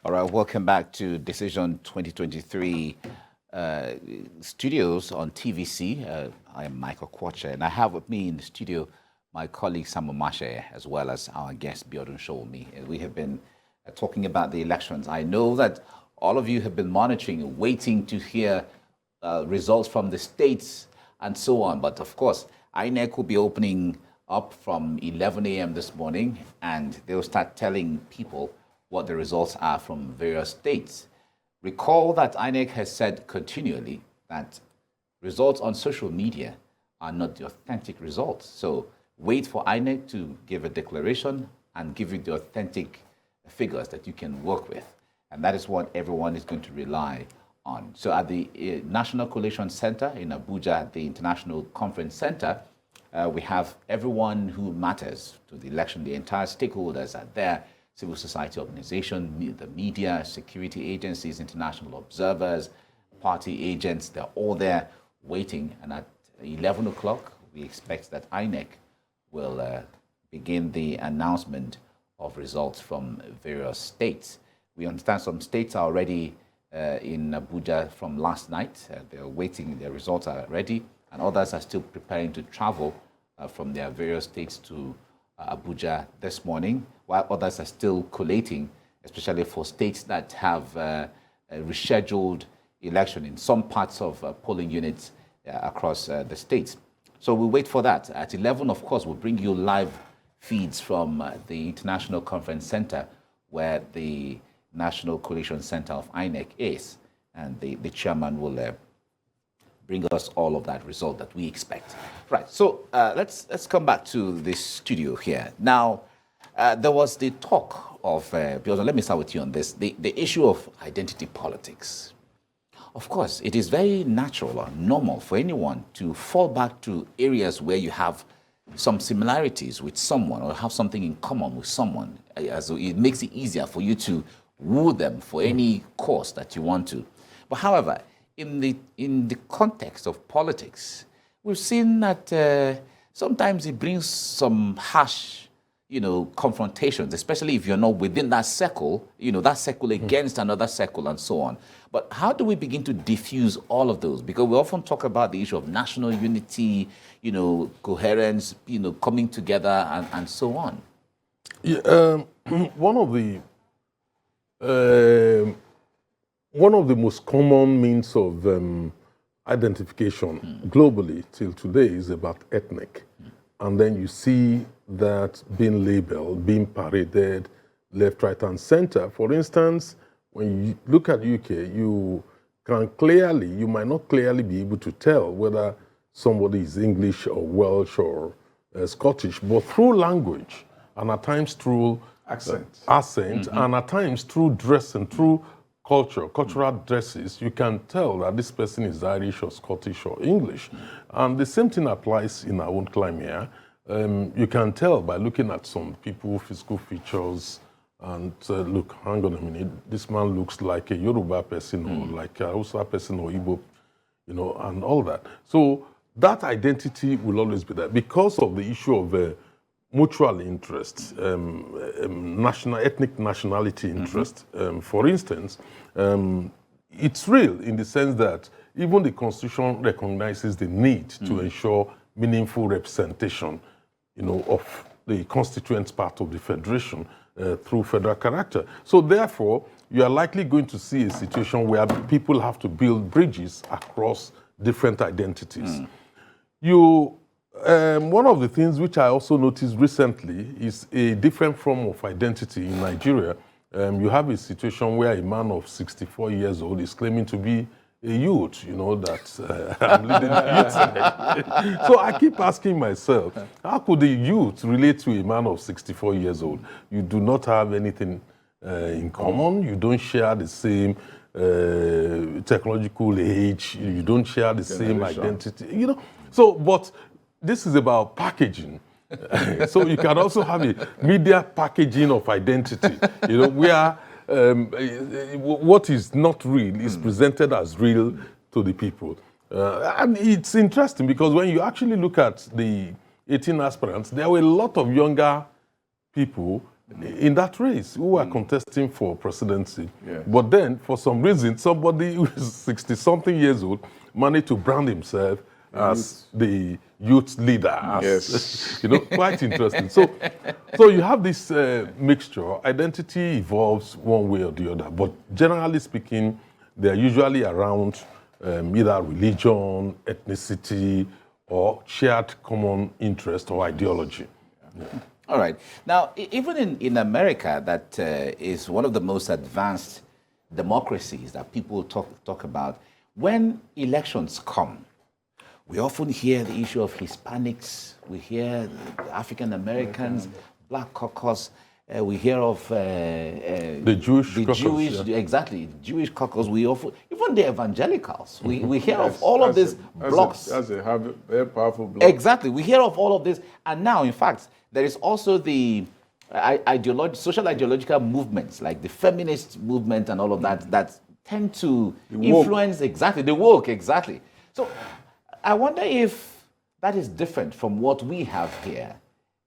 All right, welcome back to Decision 2023 studios on TVC. I am Michael Kwacha, and I have with me in the studio my colleague Samuel Mashe, as well as our guest Biodun Showomi. We have been talking about the elections. I know that all of you have been monitoring, waiting to hear results from the states and so on. But of course, INEC will be opening up from 11 a.m. this morning, and they'll start telling people what the results are from various states. Recall that INEC has said continually that results on social media are not the authentic results. So wait for INEC to give a declaration and give you the authentic figures that you can work with. And that is what everyone is going to rely on. So at the National Collation Center in Abuja, the International Conference Center, we have everyone who matters to the election. The entire stakeholders are there. Civil society organization, the media, security agencies, international observers, party agents, they're all there waiting. And at 11 o'clock, we expect that INEC will begin the announcement of results from various states. We understand some states are already in Abuja from last night. They're waiting, their results are ready, and others are still preparing to travel from their various states to Abuja this morning, while others are still collating, especially for states that have a rescheduled election in some parts of polling units across the states. So we'll wait for that. At 11, of course, we'll bring you live feeds from the International Conference Center, where the National Collation Center of INEC is, and the chairman will bring us all of that result that we expect. Right, so let's come back to this studio here. Now, there was the talk of, because let me start with you on this, the issue of identity politics. Of course, it is very natural or normal for anyone to fall back to areas where you have some similarities with someone or have something in common with someone. As it makes it easier for you to woo them for any cause that you want to. But however, in the context of politics, we've seen that sometimes it brings some harsh, confrontations, especially if you're not within that circle, that circle against another circle and so on. But how do we begin to diffuse all of those? Because we often talk about the issue of national unity, coherence, coming together and so on. Yeah, one of the most common means of identification globally till today is about ethnic. And then you see that being labeled, being paraded left, right, and center. For instance, when you look at UK, you might not clearly be able to tell whether somebody is English or Welsh or Scottish, but through language, and at times through accent, and at times through dress and through cultural dresses, you can tell that this person is Irish or Scottish or English. And the same thing applies in our own climate here. You can tell by looking at some people's physical features and look, hang on a minute, this man looks like a Yoruba person or like a Hausa person or Igbo, and all that. So that identity will always be there because of the issue of mutual interest, ethnic nationality interest. For instance, it's real in the sense that even the Constitution recognizes the need to ensure meaningful representation, of the constituent part of the federation through federal character. So therefore, you are likely going to see a situation where people have to build bridges across different identities. One of the things which I also noticed recently is a different form of identity in Nigeria. You have a situation where a man of 64 years old is claiming to be a youth, that I'm leading the youth. So I keep asking myself, how could a youth relate to a man of 64 years old? You do not have anything in common. You don't share the same technological age. You don't share the same identity. So, but this is about packaging. So you can also have a media packaging of identity, where what is not real is presented as real to the people. And it's interesting because when you actually look at the 18 aspirants, there were a lot of younger people in that race who were contesting for presidency. Yes. But then, for some reason, somebody who is 60-something years old managed to brand himself as the youth leader. Yes. Quite interesting. So you have this mixture. Identity evolves one way or the other. But generally speaking, they're usually around either religion, ethnicity, or shared common interest or ideology. Yeah. All right. Now, even in America, that is one of the most advanced democracies that people talk about, when elections come, we often hear the issue of Hispanics, we hear African Americans, Black caucus, we hear of the Jewish caucus, exactly, Jewish caucus. We often, even the evangelicals, we hear of all of these blocks. That's a very powerful block. Exactly, we hear of all of this, and now, in fact, there is also the social ideological movements like the feminist movement and all of that tend to influence the woke, exactly. So I wonder if that is different from what we have here.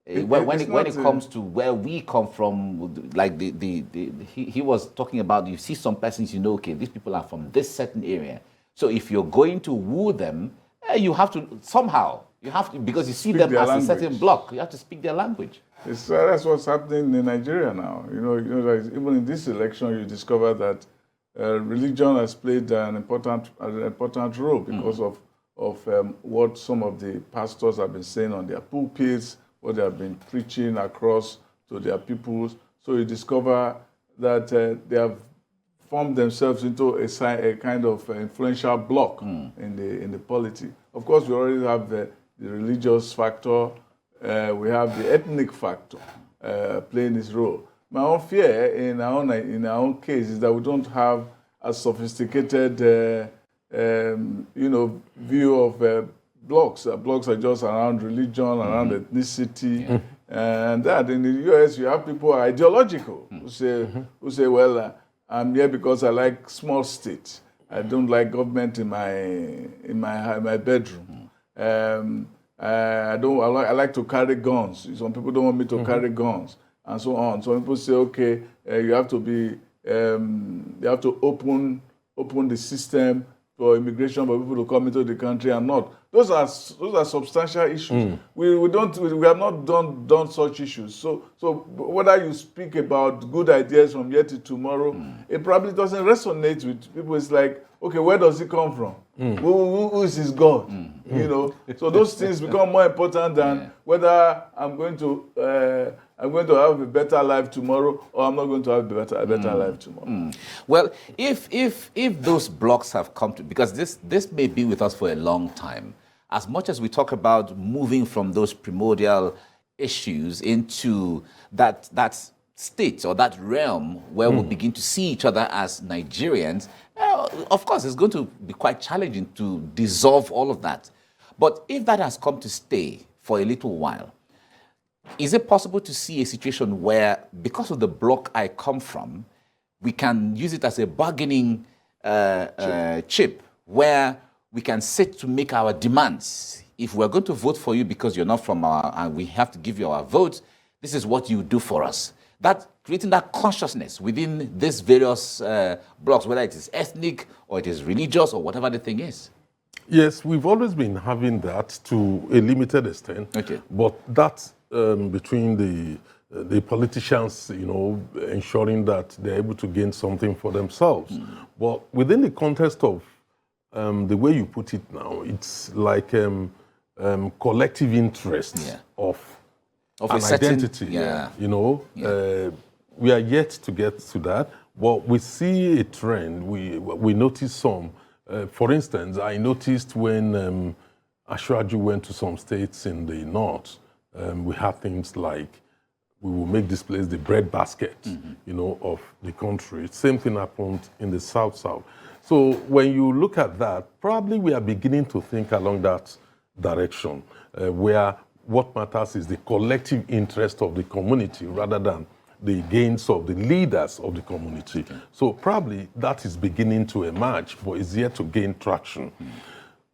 When it comes to where we come from, like he was talking about, you see some persons, okay, these people are from this certain area. So if you're going to woo them, you have to somehow, because you see them as a certain block, you have to speak their language. That's what's happening in Nigeria now. Like even in this election, you discover that religion has played an important role because of what some of the pastors have been saying on their pulpits, what they have been preaching across to their peoples. So you discover that they have formed themselves into a kind of influential bloc in the polity. Of course, we already have the religious factor. We have the ethnic factor playing this role. My own fear in our own case is that we don't have a sophisticated, view of blocks. Blocks are just around religion, around ethnicity, and that. In the US, you have people who are ideological who say, well, I'm here because I like small states. I don't like government in my bedroom. I like to carry guns. Some people don't want me to carry guns, and so on. Some people say, okay, you have to open the system for immigration for people to come into the country and not. Those are substantial issues. We have not done such issues. So whether you speak about good ideas from here to tomorrow, it probably doesn't resonate with people. It's like, okay, where does it come from? Who is his God? So those things become more important than whether I'm going to have a better life tomorrow or I'm not going to have a better life tomorrow. Well, if those blocks have come to, because this may be with us for a long time, as much as we talk about moving from those primordial issues into that state or that realm where we'll begin to see each other as Nigerians, of course, it's going to be quite challenging to dissolve all of that. But if that has come to stay for a little while, is it possible to see a situation where, because of the block I come from, we can use it as a bargaining chip where we can sit to make our demands? If we're going to vote for you because you're not from and we have to give you our vote, this is what you do for us. That creating that consciousness within these various blocks, whether it is ethnic or it is religious or whatever the thing is. Yes, we've always been having that to a limited extent. Okay. But that's between the politicians, ensuring that they're able to gain something for themselves. But within the context of the way you put it now, it's like collective interest of an identity. We are yet to get to that, but we see a trend. We notice some. For instance, I noticed when Ashwaju went to some states in the north, we have things like we will make this place the breadbasket, of the country. Same thing happened in the south. So when you look at that, probably we are beginning to think along that direction, where what matters is the collective interest of the community rather than the gains of the leaders of the community. Okay. So probably that is beginning to emerge, but is yet to gain traction.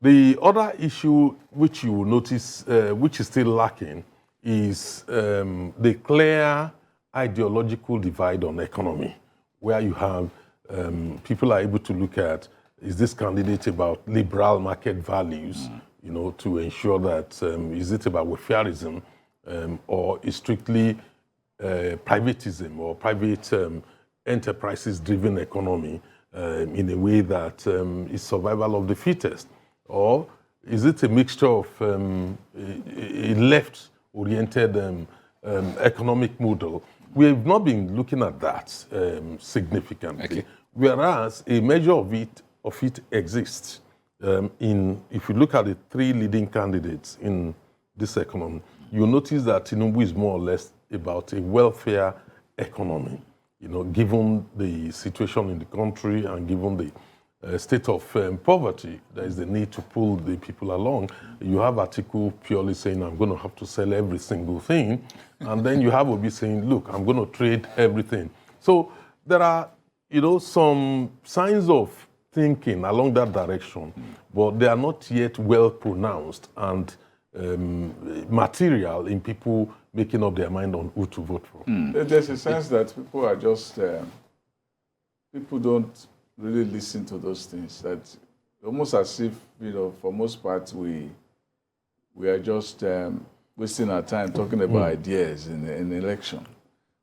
The other issue which you will notice, which is still lacking, is the clear ideological divide on economy, where you have people are able to look at, is this candidate about liberal market values, you know, to ensure that, is it about welfareism, or is strictly privatism or private enterprises-driven economy in a way that is survival of the fittest? Or is it a mixture of a left-oriented economic model? We have not been looking at that significantly, okay. Whereas a measure of it exists. If you look at the three leading candidates in this economy, you'll notice that Tinubu is more or less about a welfare economy. You know, given the situation in the country and given the state of poverty, there is the need to pull the people along. You have Atiku purely saying, I'm going to have to sell every single thing. And then you have Obi saying, look, I'm going to trade everything. So there are, you know, some signs of thinking along that direction, but they are not yet well pronounced and material in people making up their mind on who to vote for. There's a sense that people are just, people don't really listen to those things. That almost as if, you know, for most part, we are just wasting our time talking about ideas in the election.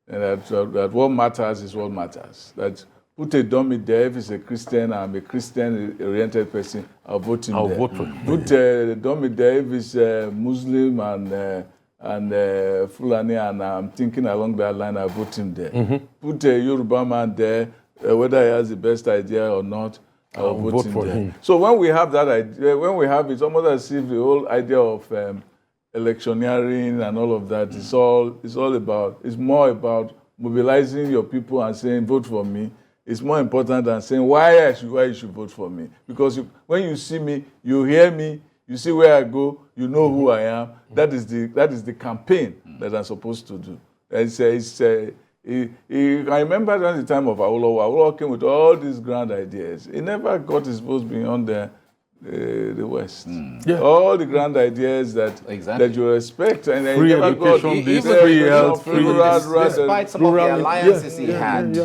And that what matters is what matters. That put a dummy there, if he's a Christian, I'm a Christian-oriented person, I'll vote him there. Vote for him. Put a dummy there, if he's a Muslim and Fulani, and I'm thinking along that line, I'll vote him there. Put a Yoruba man there, whether he has the best idea or not, I'll vote him there. So when we have that idea, when we have it, almost as if the whole idea of electioneering and all of that, it's more about mobilizing your people and saying, vote for me. It's more important than saying why you should vote for me. Because when you see me, you hear me, you see where I go, you know who I am. That is the campaign that I'm supposed to do. I remember during the time of Awolowo came with all these grand ideas. He never got his votes beyond the West. Yeah. All the grand ideas that you respect, and free education, free health, despite some of the alliances he had.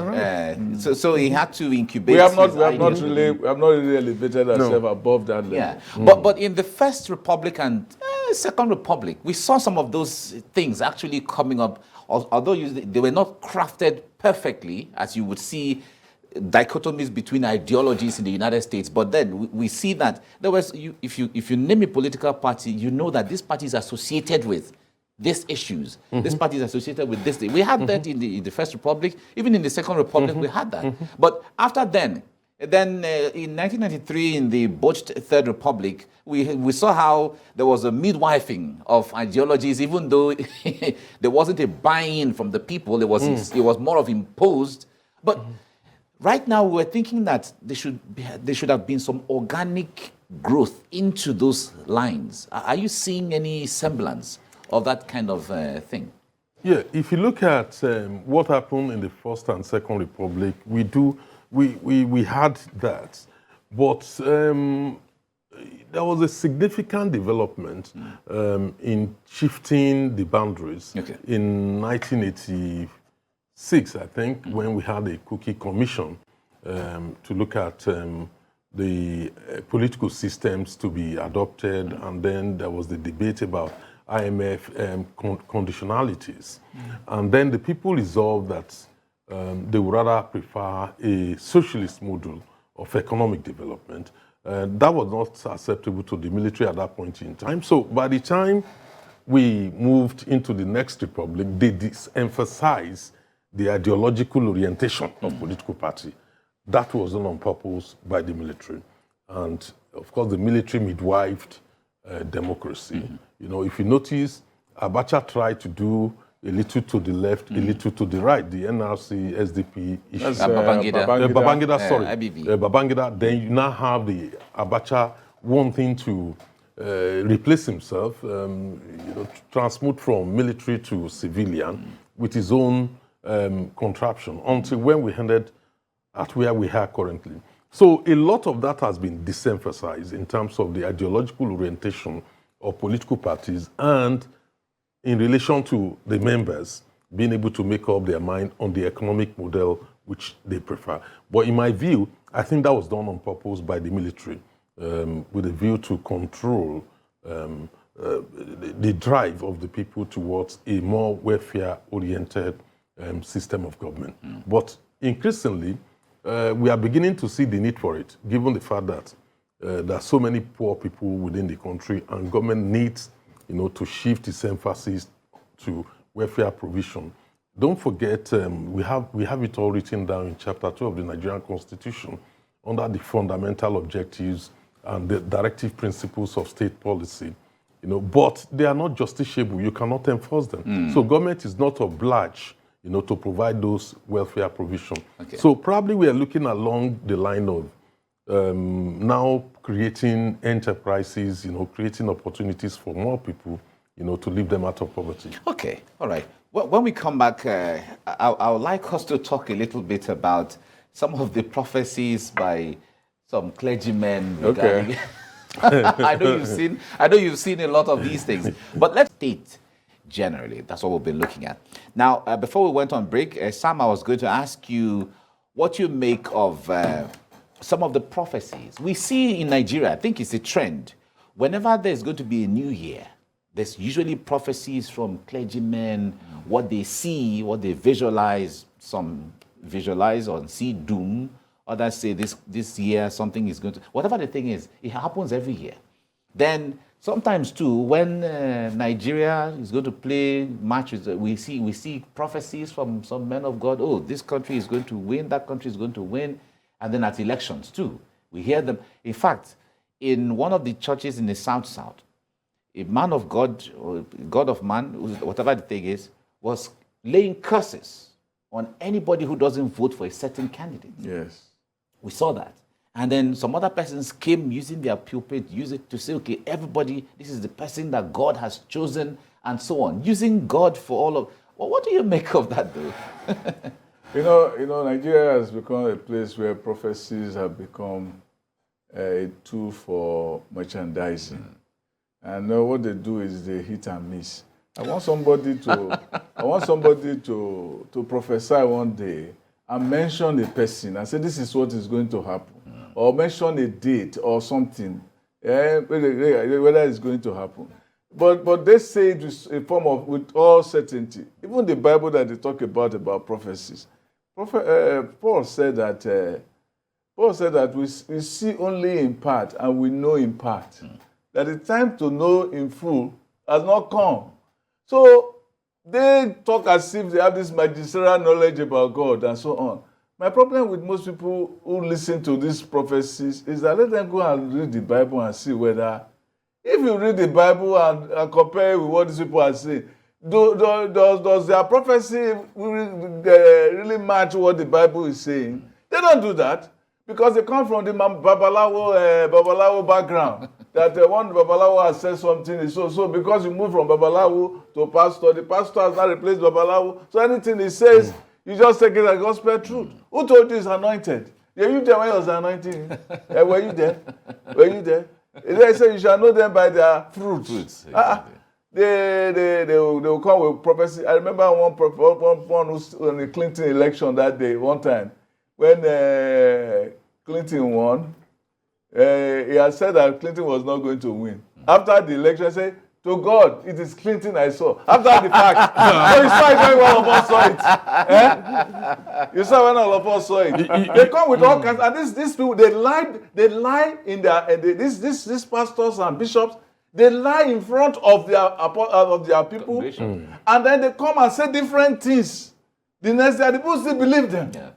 So he had to incubate. We have not really elevated ourselves above that level. Yeah, but in the First Republic and Second Republic, we saw some of those things actually coming up. Although they were not crafted perfectly, as you would see dichotomies between ideologies in the United States, but then we see that there was, if you name a political party, you know that this party is associated with these issues. This party is associated with this thing. We had that in the First Republic, even in the Second Republic, we had that. But after then in 1993, in the botched Third Republic, we saw how there was a midwifing of ideologies, even though there wasn't a buy-in from the people. It was more of imposed. But right now, we're thinking that there should have been some organic growth into those lines. Are you seeing any semblance of that kind of thing? Yeah, if you look at what happened in the First and Second Republic, we had that, but there was a significant development in shifting the boundaries in 1986, I think, when we had a cookie commission to look at the political systems to be adopted, and then there was the debate about IMF conditionalities. And then the people resolved that they would rather prefer a socialist model of economic development. That was not acceptable to the military at that point in time. So by the time we moved into the next republic, they de-emphasized the ideological orientation of political party. That was done on purpose by the military. And of course, the military midwifed democracy. You know, if you notice, Abacha tried to do a little to the left, a little to the right, the NRC, SDP issue. Babangida. Then you now have the Abacha wanting to replace himself, transmute from military to civilian with his own contraption until when we ended at where we are currently. So a lot of that has been disemphasized in terms of the ideological orientation of political parties and in relation to the members being able to make up their mind on the economic model which they prefer. But in my view, I think that was done on purpose by the military with a view to control the drive of the people towards a more welfare-oriented system of government. But increasingly, we are beginning to see the need for it, given the fact that there are so many poor people within the country, and government needs, to shift its emphasis to welfare provision. Don't forget, we have it all written down in Chapter 2 of the Nigerian Constitution under the fundamental objectives and the directive principles of state policy. But they are not justiciable. You cannot enforce them. So government is not obliged, to provide those welfare provision. Okay. So probably we are looking along the line of now creating enterprises, creating opportunities for more people, to lift them out of poverty. Okay, all right. Well, when we come back, I would like us to talk a little bit about some of the prophecies by some clergymen. Okay. I know you've seen a lot of these things, but let's state generally. That's what we've been looking at. Now, before we went on break, Sam, I was going to ask you what you make of some of the prophecies we see in Nigeria. I think it's a trend. Whenever there's going to be a new year, there's usually prophecies from clergymen, what they see, what they visualize. Some visualize or see doom. Others say this year something is going to... Whatever the thing is, it happens every year. Then sometimes too, when Nigeria is going to play matches, we see prophecies from some men of God. Oh, this country is going to win, that country is going to win. And then at elections too, we hear them. In fact, in one of the churches in the South, a man of God, or God of man, whatever the thing is, was laying curses on anybody who doesn't vote for a certain candidate. Yes. We saw that. And then some other persons came using their pulpit, use it to say, okay, everybody, this is the person that God has chosen, and so on. Using God for all of... Well, what do you make of that, though? Nigeria has become a place where prophecies have become a tool for merchandising. And what they do is they hit and miss. I want somebody to prophesy one day and mention a person and say this is what is going to happen, or mention a date or something, whether it's going to happen. But they say it with a form of with all certainty. Even the Bible that they talk about prophecies, Paul said that we see only in part and we know in part. That the time to know in full has not come. So they talk as if they have this magisterial knowledge about God and so on. My problem with most people who listen to these prophecies is that let them go and read the Bible and see whether, if you read the Bible and compare it with what these people are saying, does their prophecy really match what the Bible is saying? They don't do that because they come from the Babalawo background. That one Babalawo has said something is so because you move from Babalawo to pastor, the pastor has not replaced Babalawo. So anything he says, you just take it as gospel truth. Who told you he's anointed? Were you there when he was anointing? Were you there? They say you shall know them by their fruits. They will come with prophecy. I remember one who's on the Clinton election that day, one time, when Clinton won. He had said that Clinton was not going to win. After the election, he said, to God, it is Clinton I saw. After the fact, so you saw it when all of us saw it. You saw when all of us saw it. They come with all kinds, and these people, they lie in their, these pastors and bishops, they lie in front of their people, and then they come and say different things. The next day, the people still believe them. Yeah.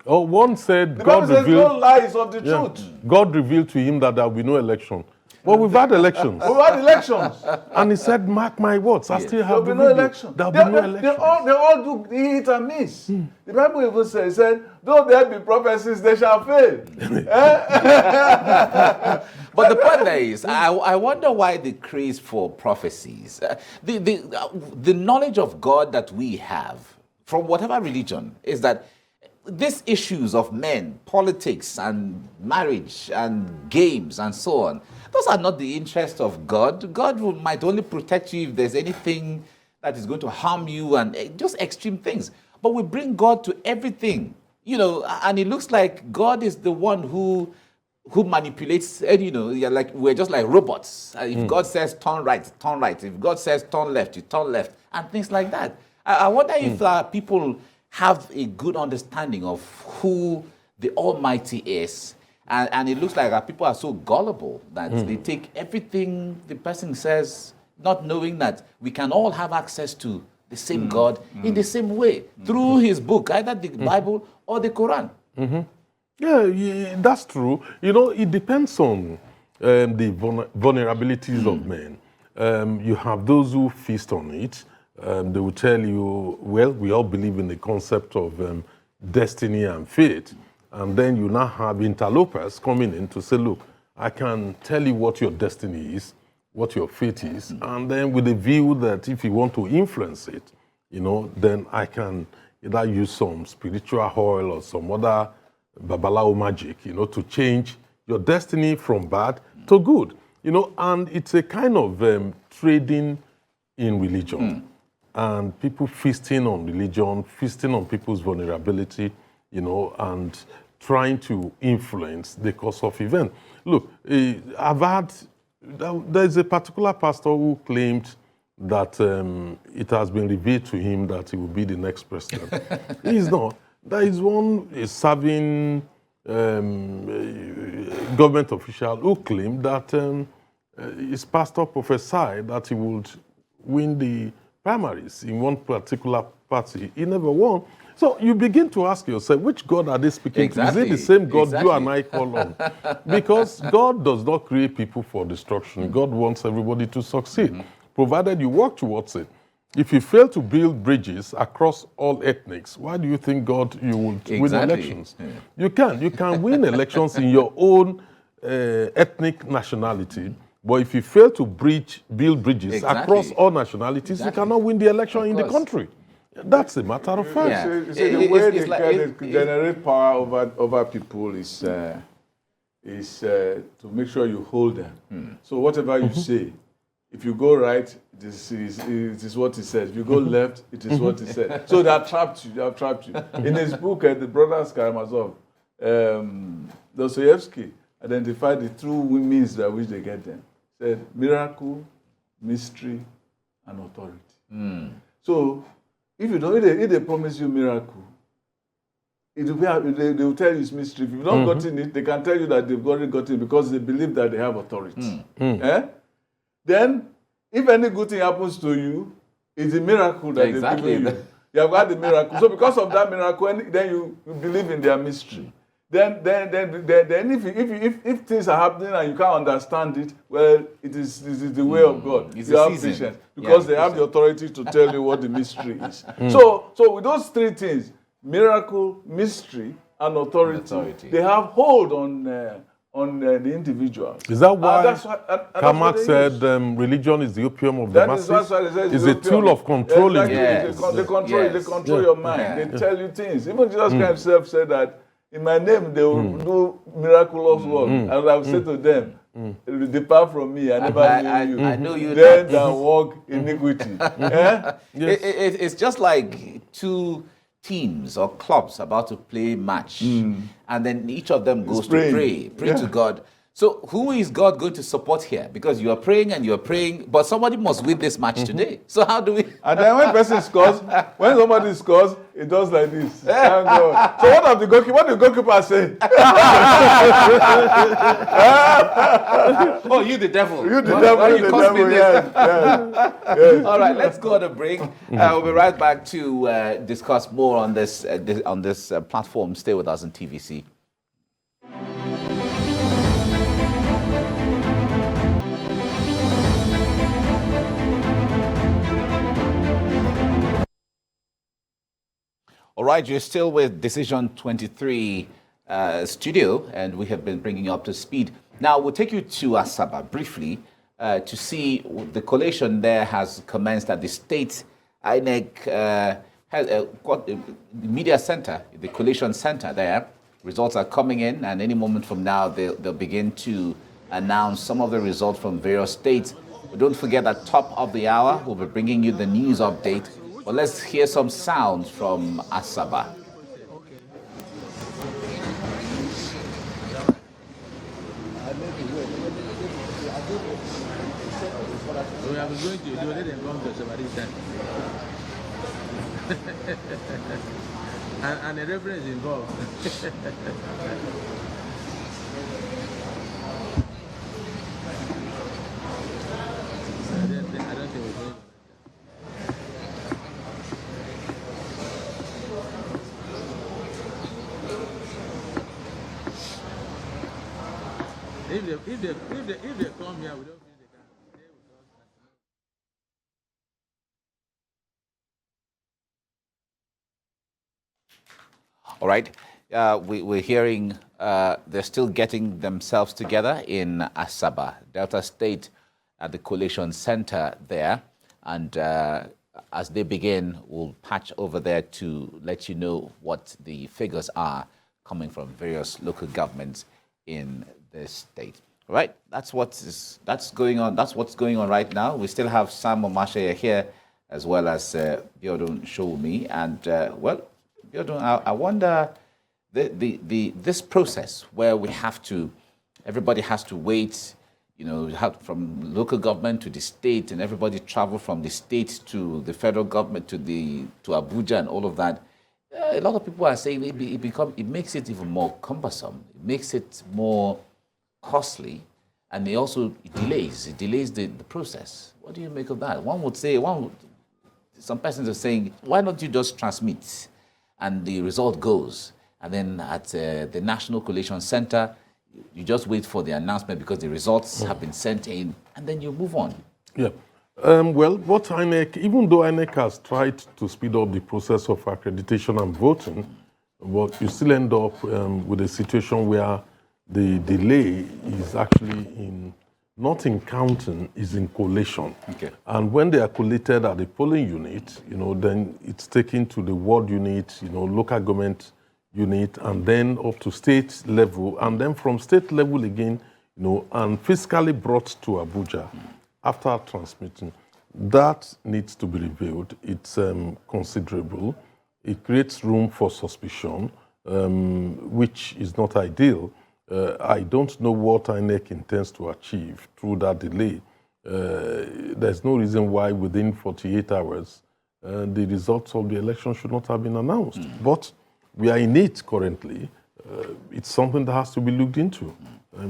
Oh, one said the God revealed, no lies of the truth. God revealed to him that there will be no election. Well, we've had elections. We've had elections. And he said, mark my words, I still have the video. There'll be no election. They all do hit and miss. The Bible even said, though there be prophecies, they shall fail. But the point there is, I wonder why the craze for prophecies, the knowledge of God that we have from whatever religion is that these issues of men, politics, and marriage, and games, and so on, those are not the interests of God. God might only protect you if there's anything that is going to harm you and just extreme things. But we bring God to everything, you know, and it looks like God is the one who manipulates, and you know, like we're just like robots. If God says turn right, turn right. If God says turn left, you turn left, and things like that. I wonder if people have a good understanding of who the Almighty is. And it looks like people are so gullible that they take everything the person says, not knowing that we can all have access to the same God in the same way through his book, either the Bible or the Quran. Yeah, that's true. You know, it depends on the vulnerabilities of men. You have those who feast on it. They will tell you, well, we all believe in the concept of destiny and fate. And then you now have interlopers coming in to say, look, I can tell you what your destiny is, what your fate is, and then with the view that if you want to influence it, you know, then I can either use some spiritual oil or some other Babalawo magic, you know, to change your destiny from bad to good, you know, and it's a kind of trading in religion, and people feasting on religion, feasting on people's vulnerability, you know, and trying to influence the course of event. Look, there's a particular pastor who claimed that it has been revealed to him that he will be the next president. He is not. There is one serving government official who claimed that his pastor prophesied that he would win the primaries in one particular party. He never won. So you begin to ask yourself, which God are they speaking to? Is it the same God you and I call on? Because God does not create people for destruction. God wants everybody to succeed, provided you work towards it. If you fail to build bridges across all ethnics, why do you think you would win elections? You can win elections in your own ethnic nationality, but if you fail to build bridges across all nationalities, you cannot win the election in the country. That's a matter of fact. Yeah. The way they generate power over people is to make sure you hold them. So whatever you say, if you go right, it is what he said. If you go left, it is what he said. So they have trapped you. They have trapped you. In his book, The Brothers Karamazov, Dostoevsky identified the true means by which they get them. He said miracle, mystery, and authority. So if they promise you miracle, they will tell you it's mystery. If you've not gotten it, they can tell you that they've already gotten it because they believe that they have authority. Then, if any good thing happens to you, it's a miracle that they've given you. You have got the miracle. So because of that miracle, then you believe in their mystery. Then if things are happening and you can't understand it, well, it is the way of God. You have patience because they have the authority to tell you what the mystery is. So with those three things, miracle, mystery, and authority, they have hold on the individual. Is that why Kamak said religion is the opium of the masses? It's a tool of controlling. They control your mind. They tell you things. Even Jesus Christ himself said that in my name they will do miraculous work. And I will say to them, depart from me, I never knew you. I know you. Then thou walk iniquity. It's just like two teams or clubs about to play match, and then each of them goes to pray to God. So who is God going to support here? Because you are praying and you are praying, but somebody must win this match today. So how do we? And then when somebody scores, it does like this. Thank God. So what did the goalkeeper say? Oh, you the devil. You the devil. You cost me this. Yes. All right, let's go on a break. We'll be right back to discuss more on this platform. Stay with us on TVC. All right, you're still with Decision 23 studio, and we have been bringing you up to speed. Now, we'll take you to Asaba briefly to see the collation there has commenced at the state INEC media center, the collation center there. Results are coming in, and any moment from now, they'll begin to announce some of the results from various states. But don't forget that top of the hour, we'll be bringing you the news update. But let's hear some sounds from Asaba. We are going to do it and come to somebody's time. And the reference involved. I don't think we're going. If they come here, we don't. All right. We're hearing they're still getting themselves together in Asaba, Delta State, at the Collation Center there. And as they begin, we'll patch over there to let you know what the figures are coming from various local governments in the state. All right. That's going on. That's what's going on right now. We still have Sam Omashe here, as well as Biodun Showmi. And well, I wonder this process where everybody has to wait, from local government to the state, and everybody travel from the state to the federal government to Abuja and all of that. A lot of people are saying it makes it even more cumbersome. It makes it more costly, and it delays the process. What do you make of that? Some persons are saying, why don't you just transmit? And the result goes. And then at the National Collation Center, you just wait for the announcement because the results have been sent in, and then you move on. Yeah. Well, what INEC, even though INEC has tried to speed up the process of accreditation and voting, but you still end up with a situation where the delay is actually not in counting, is in collation. Okay. And when they are collated at the polling unit, then it's taken to the ward unit, local government unit, and then up to state level, and then from state level again, and physically brought to Abuja after transmitting. That needs to be reviewed. It's considerable. It creates room for suspicion, which is not ideal. I don't know what INEC intends to achieve through that delay. There's no reason why within 48 hours the results of the election should not have been announced. But we are in it currently. It's something that has to be looked into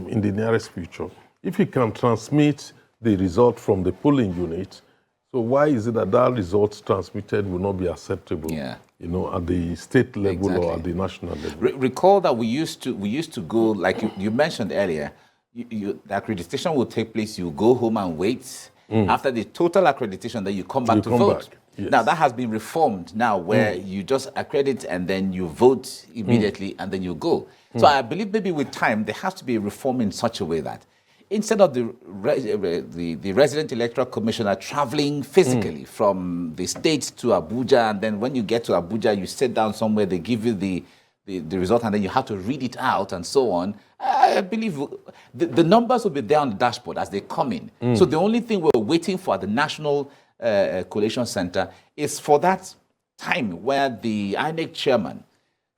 in the nearest future. If you can transmit the result from the polling unit, so why is it that result transmitted will not be acceptable? Yeah. At the state level Exactly. or at the national level. Recall that we used to go, like you mentioned earlier, the accreditation will take place, you go home and wait. After the total accreditation, then you come back to vote. Yes. Now, that has been reformed now, where you just accredit and then you vote immediately and then you go. So I believe maybe with time, there has to be a reform in such a way that instead of the resident electoral commissioner traveling physically from the state to Abuja, and then when you get to Abuja, you sit down somewhere, they give you the result, and then you have to read it out and so on. I believe the numbers will be there on the dashboard as they come in. So the only thing we're waiting for at the National Collation Center is for that time where the INEC chairman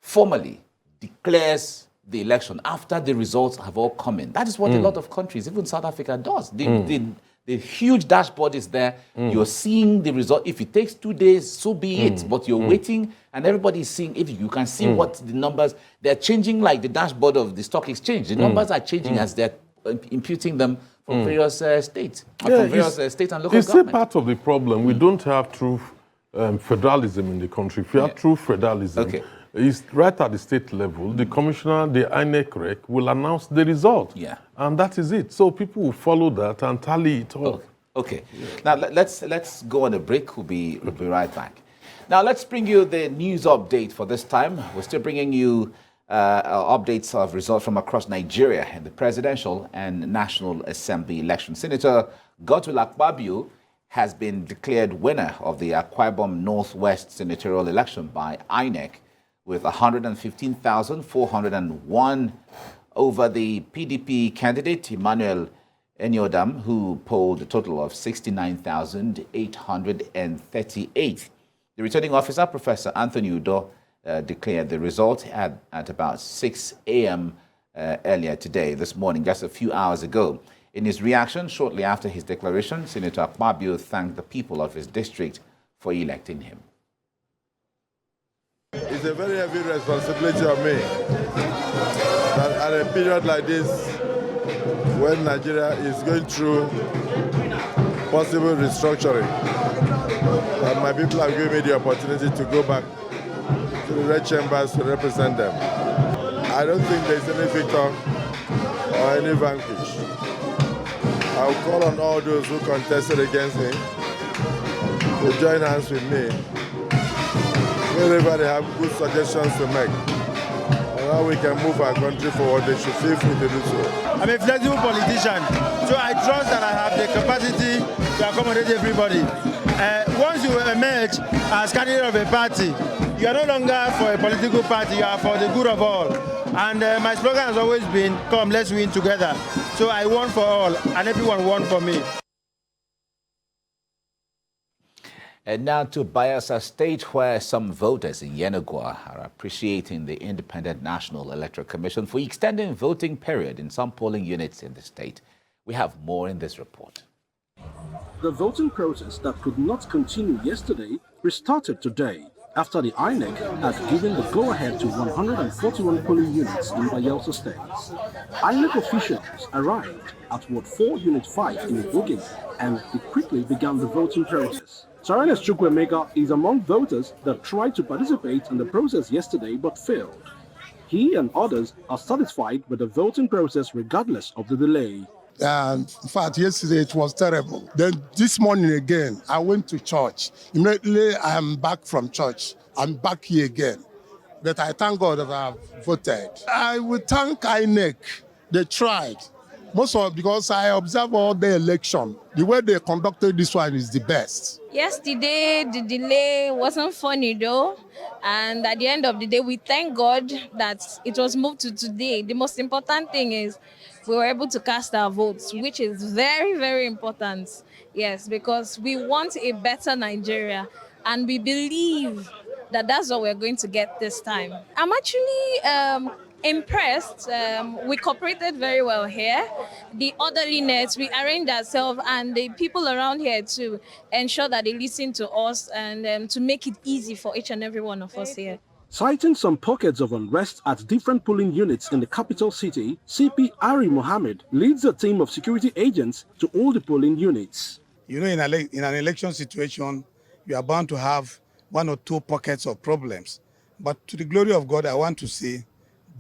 formally declares the election after the results have all come in. That is what a lot of countries, even South Africa, does. The huge dashboard is there. You're seeing the result. If it takes 2 days, so be it. But you're waiting, and everybody is seeing. If you can see what the numbers, they're changing like the dashboard of the stock exchange. The numbers are changing as they're imputing them from various states, from various state and local governments. It's a part of the problem. We don't have true federalism in the country. If you have true federalism, it's right at the state level. The commissioner, the INEC rec, will announce the result. Yeah. And that is it. So people will follow that and tally it all. Okay. Now let's go on a break. We'll be right back. Now let's bring you the news update for this time. We're still bringing you updates of results from across Nigeria in the presidential and National Assembly election. Senator Godswill Akpabio has been declared winner of the Akwa Ibom Northwest senatorial election by INEC with 115,401 over the PDP candidate Emmanuel Enyodam, who polled a total of 69,838. The returning officer, Professor Anthony Udo, declared the result at about 6 a.m. Earlier today, this morning, just a few hours ago. In his reaction shortly after his declaration, Senator Akpabio thanked the people of his district for electing him. It's a very heavy responsibility on me that at a period like this, when Nigeria is going through possible restructuring, that my people have given me the opportunity to go back to the red chambers to represent them. I don't think there's any victor or any vanquish. I'll call on all those who contested against me to join hands with me wherever they have good suggestions to make. And how we can move our country forward, they should feel free to do so. I'm a flexible politician, so I trust that I have the capacity to accommodate everybody. Once you emerge as candidate of a party, you are no longer for a political party, you are for the good of all. And my slogan has always been, come, let's win together. So I won for all, and everyone won for me. And now to Bayelsa State, where some voters in Yenagoa are appreciating the Independent National Electoral Commission for extending voting period in some polling units in the state. We have more in this report. The voting process that could not continue yesterday restarted today after the INEC has given the go-ahead to 141 polling units in Bayelsa State. INEC officials arrived at Ward 4, Unit 5 in Ogun, and it quickly began the voting process. Sarenes Chukwemeka is among voters that tried to participate in the process yesterday but failed. He and others are satisfied with the voting process regardless of the delay. In fact, yesterday it was terrible. Then this morning again, I went to church. Immediately I am back from church. I'm back here again. But I thank God that I have voted. I will thank INEC. They tried. Most of because I observe all the election. The way they conducted this one is the best. Yesterday, the delay wasn't funny though. And at the end of the day, we thank God that it was moved to today. The most important thing is we were able to cast our votes, which is very, very important. Yes, because we want a better Nigeria. And we believe that that's what we're going to get this time. I'm actually impressed. We cooperated very well here. The orderliness, we arranged ourselves, and the people around here to ensure that they listen to us and to make it easy for each and every one of us here. Citing some pockets of unrest at different polling units in the capital city, CP Ari Mohammed leads a team of security agents to all the polling units. You know, in an election situation, you are bound to have one or two pockets of problems. But to the glory of God, I want to say,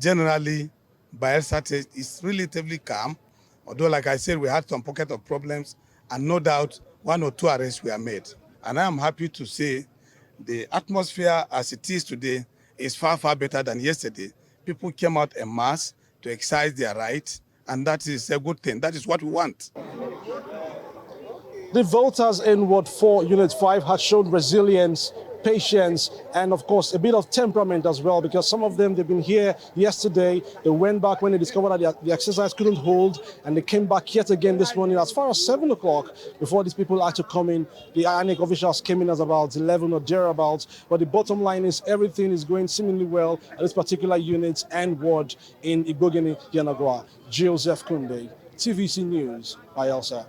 generally, Bayelsa State is relatively calm. Although, like I said, we had some pocket of problems, and no doubt one or two arrests were made. And I am happy to say the atmosphere as it is today is far, far better than yesterday. People came out en masse to exercise their rights, and that is a good thing. That is what we want. The voters in Ward 4, Unit 5 had shown resilience, patience, and of course a bit of temperament as well, because some of them, they've been here yesterday, they went back when they discovered that the exercise couldn't hold, and they came back yet again this morning as far as 7 o'clock before these people had to come in. The INEC officials came in as about 11 or thereabouts, but the bottom line is everything is going seemingly well at this particular unit and ward in Igogeni, Yenagoa. Joseph Kunde, TVC News, Bayelsa.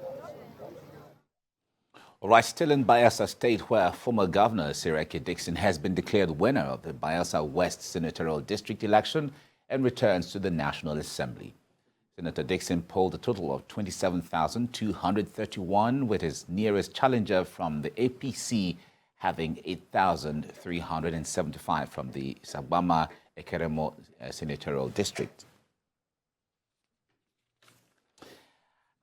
All right, still in Bayelsa State, where former Governor Siraki Dixon has been declared winner of the Bayelsa West Senatorial District election and returns to the National Assembly. Senator Dixon polled a total of 27,231, with his nearest challenger from the APC having 8,375 from the Sagbama Ekeremo Senatorial District.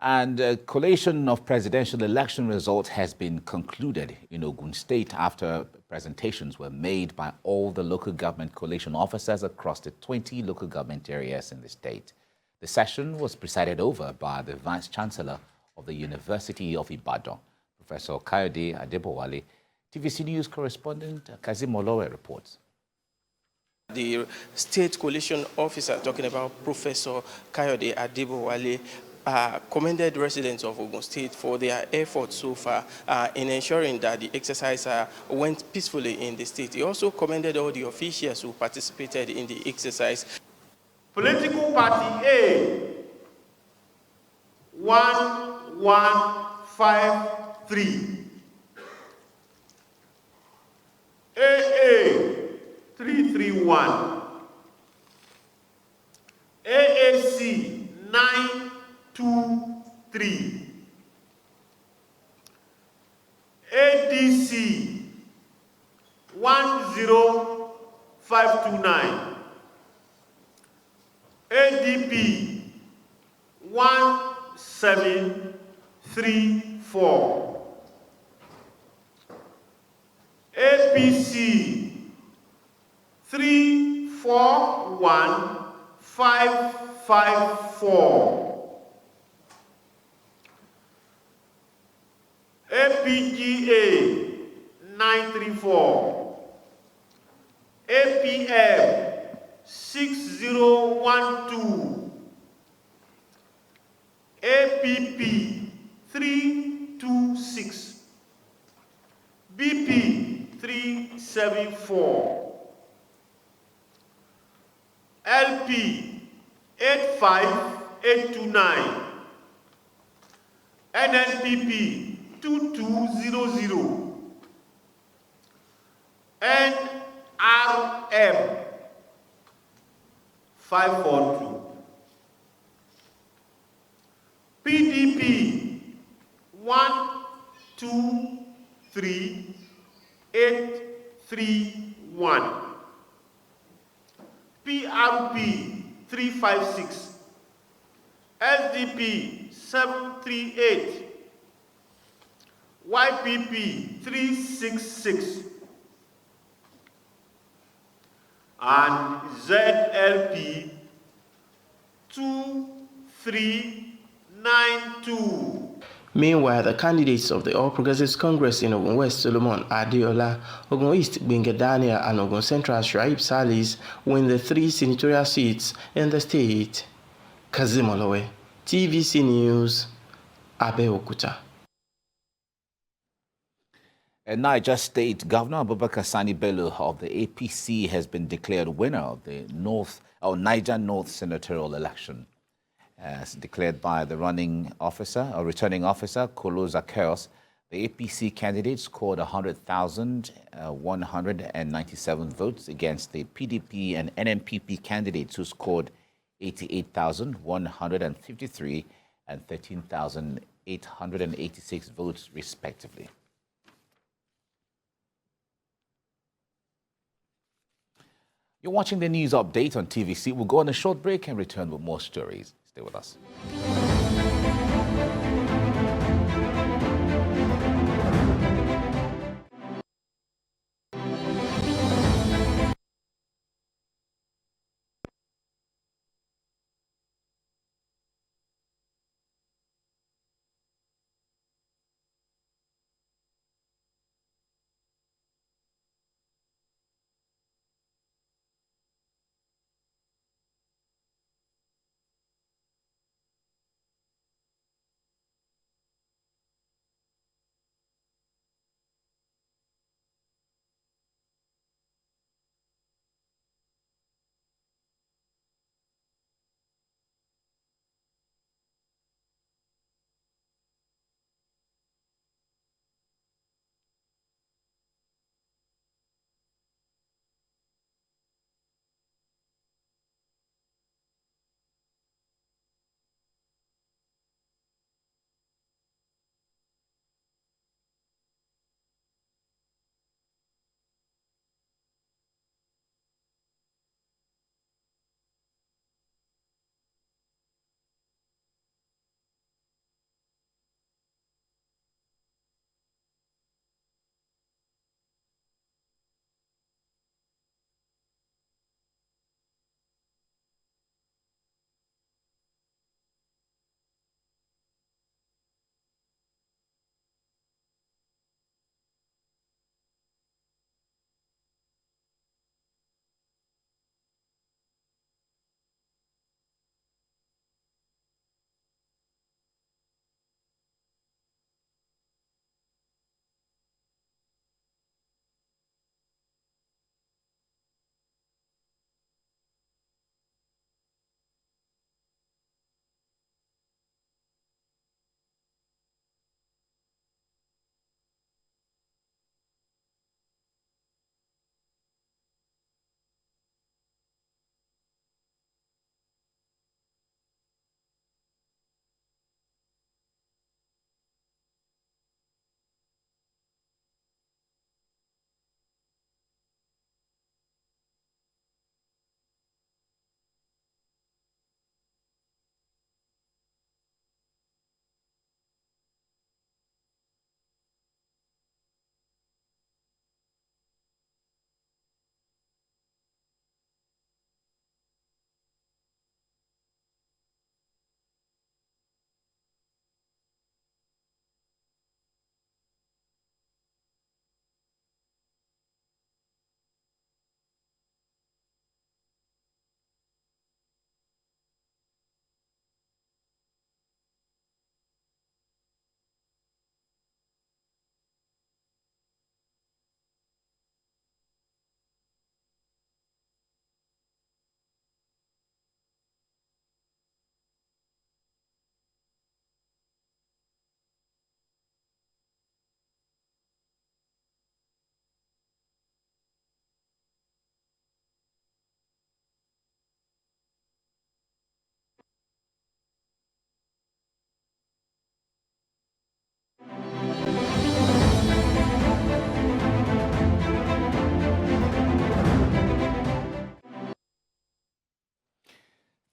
And a collation of presidential election results has been concluded in Ogun State after presentations were made by all the local government collation officers across the 20 local government areas in the state. The session was presided over by the Vice Chancellor of the University of Ibadan, Professor Kayode Adebowale. TVC News correspondent Kazim Olowe reports. The state coalition officer talking about Professor Kayode Adebowale commended residents of Ogun State for their efforts so far in ensuring that the exercise went peacefully in the state. He also commended all the officials who participated in the exercise. Political Party A, 1153. AA, 331. AAC, 923. ADC, 10529. ADP, 1734. APC, 341554. APGA, 934. APM, 6012. APP, 326. BP, 374. LP, 85829. NNPP, 2200. NRM, 542. PDP, 123831. PRP, 356. SDP, 738. YPP, 366. And ZLP, 2392. Meanwhile, the candidates of the All Progressives Congress in Ogun West, Solomon Adeola, Ogun East, Benga Daniel, and Ogun Central, Shaib Salis, win the 3 senatorial seats in the state. Kazim Olowe, TVC News, Abeokuta. Niger State Governor Abubakar Sani Bello of the APC has been declared winner of the Niger North senatorial election. As declared by the returning officer, Kolo Zakeos, the APC candidate scored 100,197 votes against the PDP and NNPP candidates who scored 88,153 and 13,886 votes respectively. You're watching the news update on TVC. We'll go on a short break and return with more stories. Stay with us.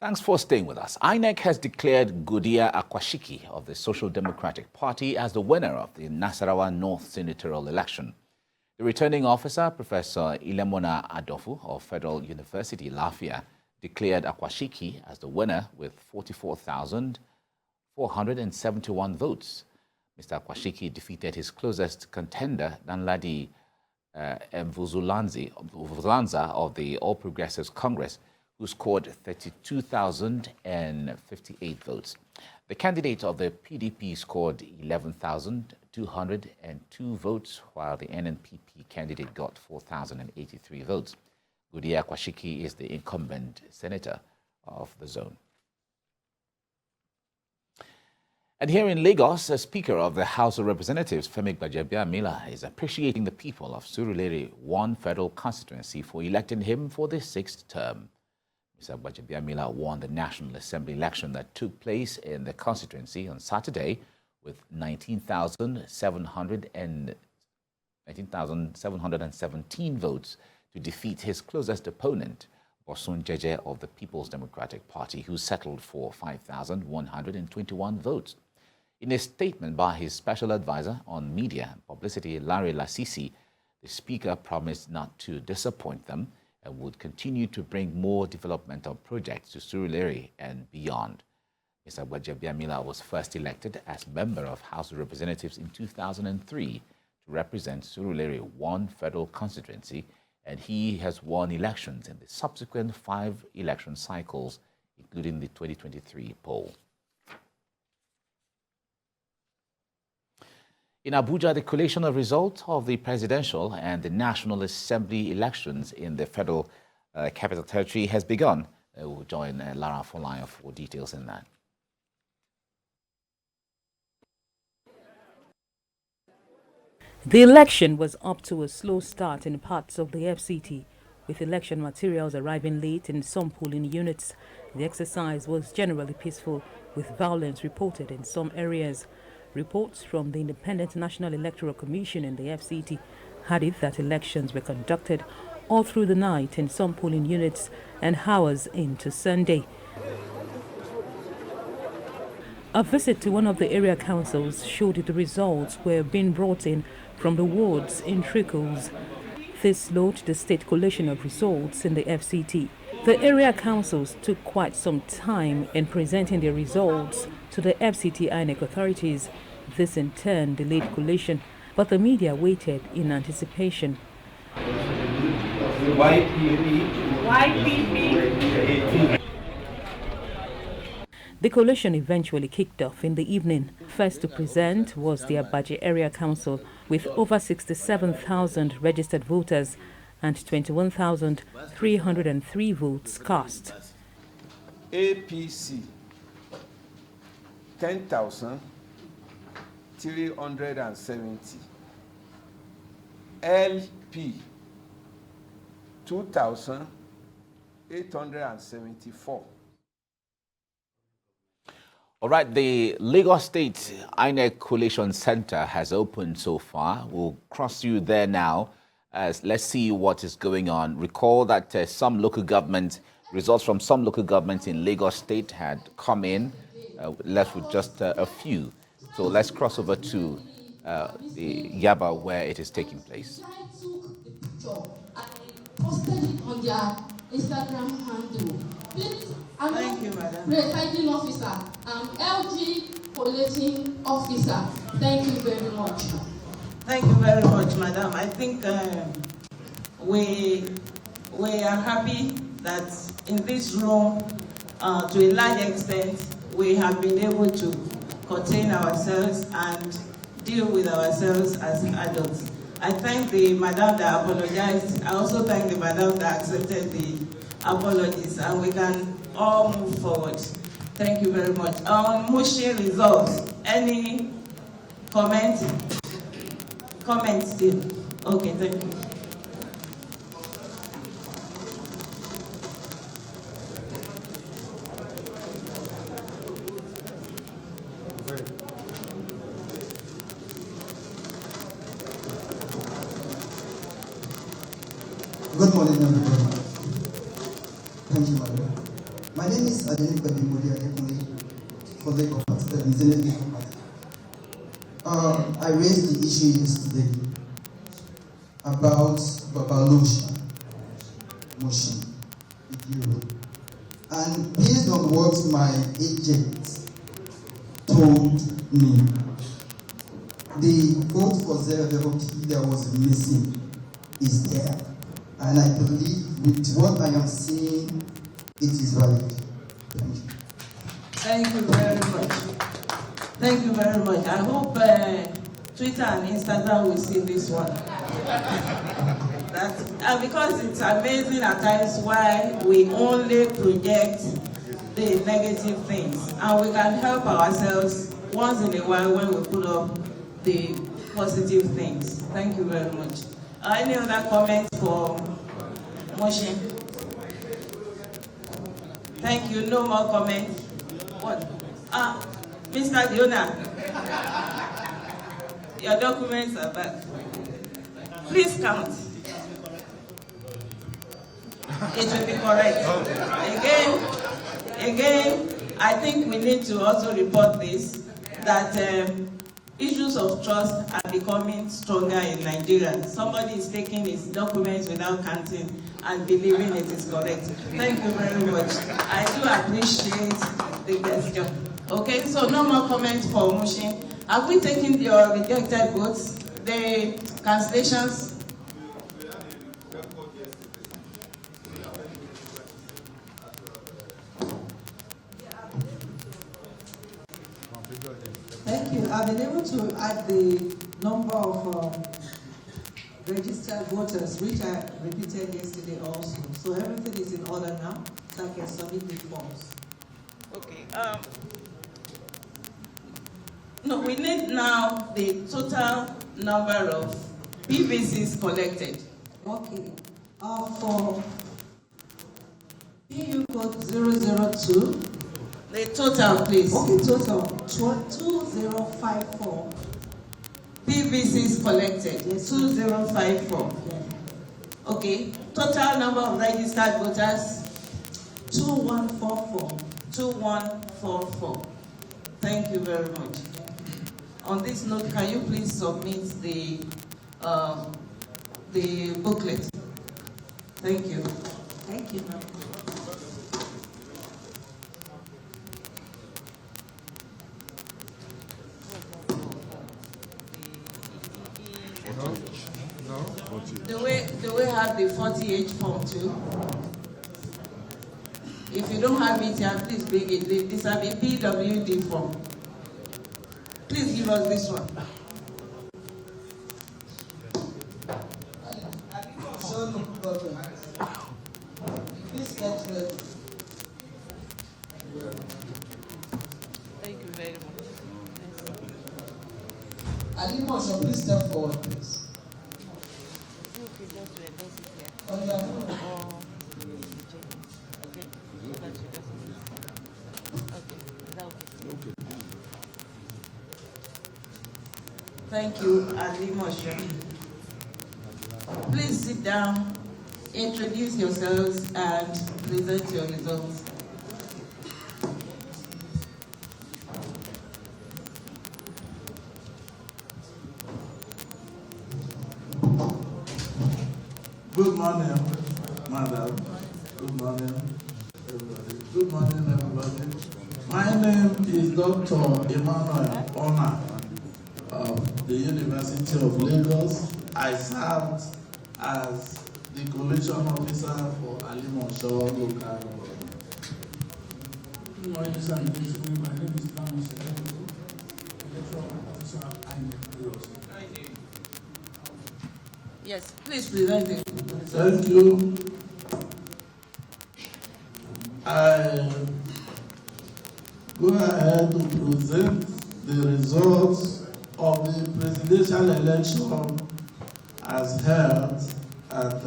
Thanks for staying with us. INEC has declared Godia Akwashiki of the Social Democratic Party as the winner of the Nasarawa North senatorial election. The returning officer, Professor Ilemona Adofu of Federal University, Lafia, declared Akwashiki as the winner with 44,471 votes. Mr. Akwashiki defeated his closest contender, Danladi Mvuzulanza of the All Progressives Congress, who scored 32,058 votes. The candidate of the PDP scored 11,202 votes, while the NNPP candidate got 4,083 votes. Godia Akwashiki is the incumbent senator of the zone. And here in Lagos, the Speaker of the House of Representatives, Femi Gbajabiamila, is appreciating the people of Surulere 1 federal constituency for electing him for the 6th term. Mr. Gbajabiamila won the National Assembly election that took place in the constituency on Saturday with 19,717 votes to defeat his closest opponent, Bosun Jeje of the People's Democratic Party, who settled for 5,121 votes. In a statement by his special advisor on media and publicity, Larry Lasisi, the Speaker promised not to disappoint them and would continue to bring more developmental projects to Surulere and beyond. Mr. Gbajabiamila was first elected as member of House of Representatives in 2003 to represent Surulere 1 federal constituency, and he has won elections in the subsequent 5 election cycles, including the 2023 poll. In Abuja, the collation of results of the presidential and the National Assembly elections in the Federal Capital Territory has begun. We'll join Lara Folayo for details in that. The election was up to a slow start in parts of the FCT, with election materials arriving late in some polling units. The exercise was generally peaceful, with violence reported in some areas. Reports from the Independent National Electoral Commission in the FCT had it that elections were conducted all through the night in some polling units and hours into Sunday. A visit to one of the area councils showed the results were being brought in from the wards in trickles. This slowed the state collation of results in the FCT. The area councils took quite some time in presenting their results to the FCT INEC authorities. This in turn delayed collation, but the media waited in anticipation. The collation eventually kicked off in the evening. First to present was the Abaji Area Council with over 67,000 registered voters and 21,303 votes cast. APC 10,370, LP 2,874. All right, the Lagos State INEC Collation Center has opened so far. We'll cross you there now. Let's see what is going on. Recall that some local government results from some local governments in Lagos State had come in, left with just a few. So let's cross over to the Yaba where it is taking place. Posted it on their Instagram handle. Please, thank you, madam. Presiding officer, LG collating officer. Thank you very much. Thank you very much, madam. I think we are happy that in this room, to a large extent, we have been able to contain ourselves and deal with ourselves as adults. I thank the madam that apologized. I also thank the madam that accepted the apologies, and we can all move forward. Thank you very much. On Mushi results, any comment? Comment still? Okay, thank you. Good morning, everybody. Thank you, madam. My name is INEC for Labour Party, the Senate Labour Party. I raised the issue yesterday about Babalosha motion with you. And based on what my agent told me, the vote for 0 that was missing is there. And I believe with what I am seeing, it is valid. Thank you. Thank you very much. Thank you very much. I hope Twitter and Instagram will see this one. Because it's amazing at times why we only project the negative things, and we can help ourselves once in a while when we put up the positive things. Thank you very much. Any other comments for motion? Thank you. No more comments. What? Mr. Diona, your documents are back. Please count. It will be correct. Again, I think we need to also report this, that issues of trust are becoming stronger in Nigeria. Somebody is taking his documents without counting and believing it is correct. Thank you very much. I do appreciate the question. Okay, so no more comments for motion. Have we taken your rejected votes, the cancellations? Thank you. I've been able to add the number of registered voters, which I repeated yesterday also. So everything is in order now, so I can submit the forms. Okay. No, we need now the total number of PVCs collected. Okay. For PU code 002. The total, please. Okay, total 2054. PVCs collected. Yes. 2054. Yeah. Okay. Total number of registered voters. 2144. 2144. Thank you very much. On this note, can you please submit the booklet? Thank you. Thank you, ma'am. Do we have the 40H form too? If you don't have it here, please bring it. This will be PWD form. Please give us this one. Please get ready. Thank you very much. Alimosho, please step forward, please. On your phone. Thank you, Alimosho. Please sit down, introduce yourselves, and present your results. Good morning, madam. Good morning, everybody. Good morning, everybody. My name is Dr. Emmanuel Ona of the University of Lagos. I served as the collation officer for Alimosho local government. Good morning, sir. My name is Thomas Electoral Officer at INEC. Yes, please present it. Thank you. I go ahead to present the results of the presidential election as held at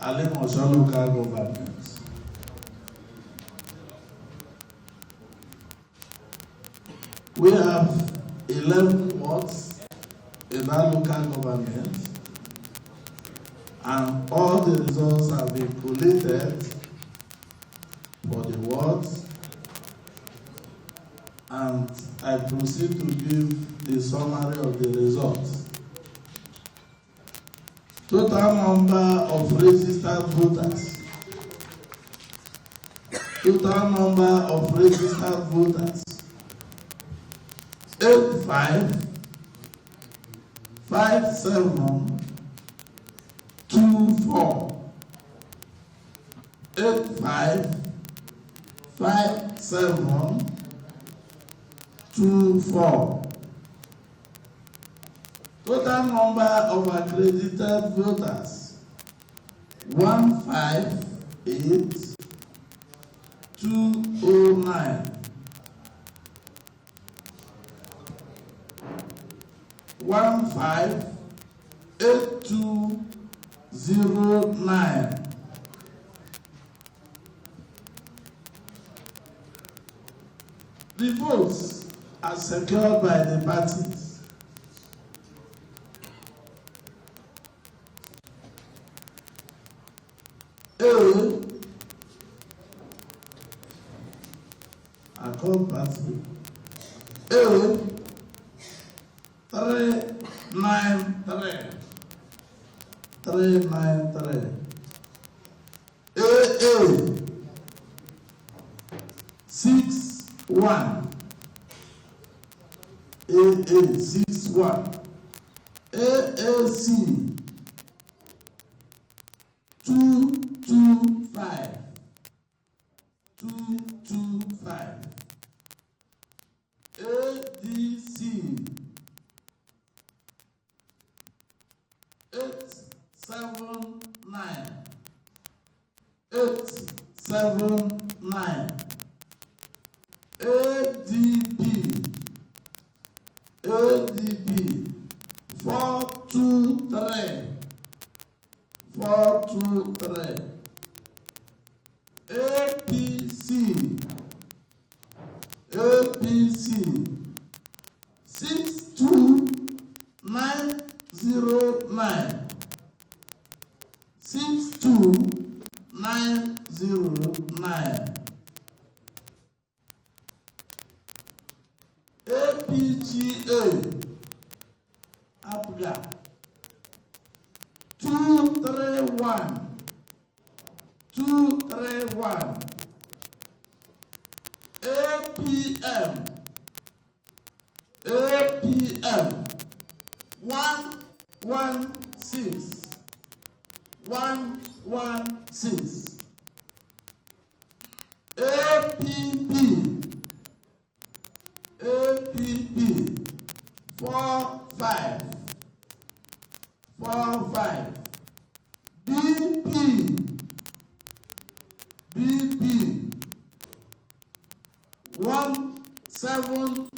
Alimosho local government. We have 11 wards in that local government, and all the results have been collated. for the words, and I proceed to give the summary of the results. Total number of registered voters. Total number of registered voters. 855724. 855724. Total number of accredited voters 158,209. 158209. The votes are secured by the parties. I call party A 393. 393. AA 61. AA 61. AAC 225. 225. ADC 879. 879. ADP 423. 423. APC 62909. 62909. APGA APGA 231. 231. APM 116. 116. APP 45. 45. BP 178.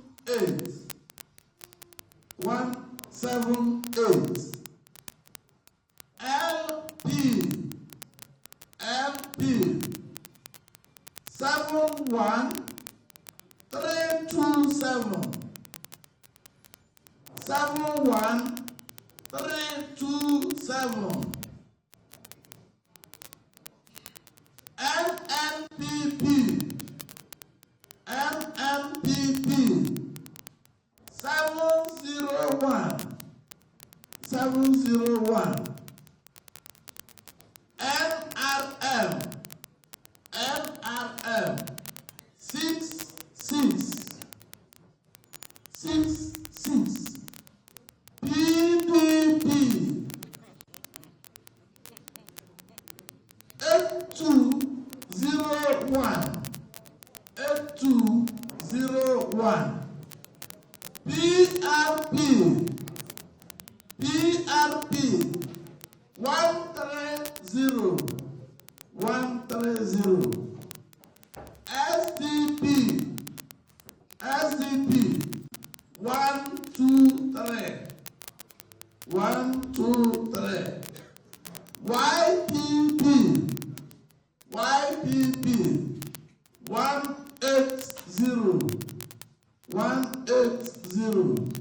178. LP 71327. 71327. MMPP 701. 701. NRM 66. PDP 8201. 8201. PRP 130. 130. SDP 123. 123. YPP 180. 180.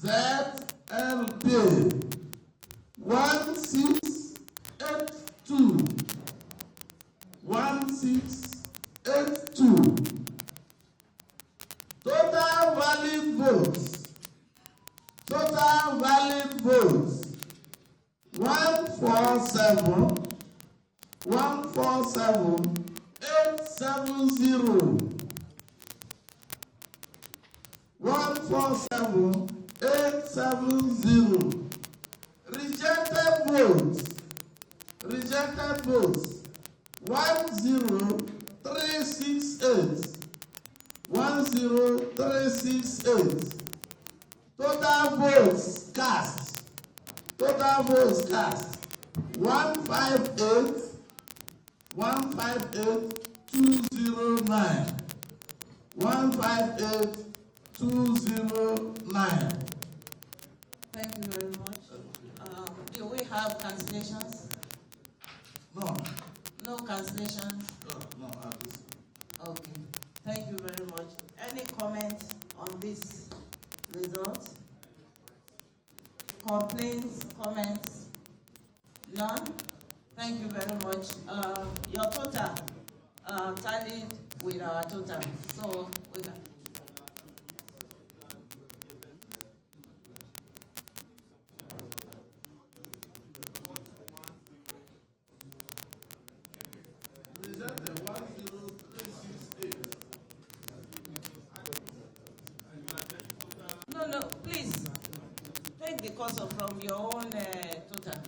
ZLP 168. Total valid votes 147,870. 147,870. Rejected votes 10368. 10368. Total votes cast 158,209. 158,209. Thank you very much. Do we have cancellations? No. No cancellations? No. Okay. Thank you very much. Any comments on this result? Complaints, comments? None? Thank you very much. Your total tallied with our total. So we can. No, please take the cursor from your own total.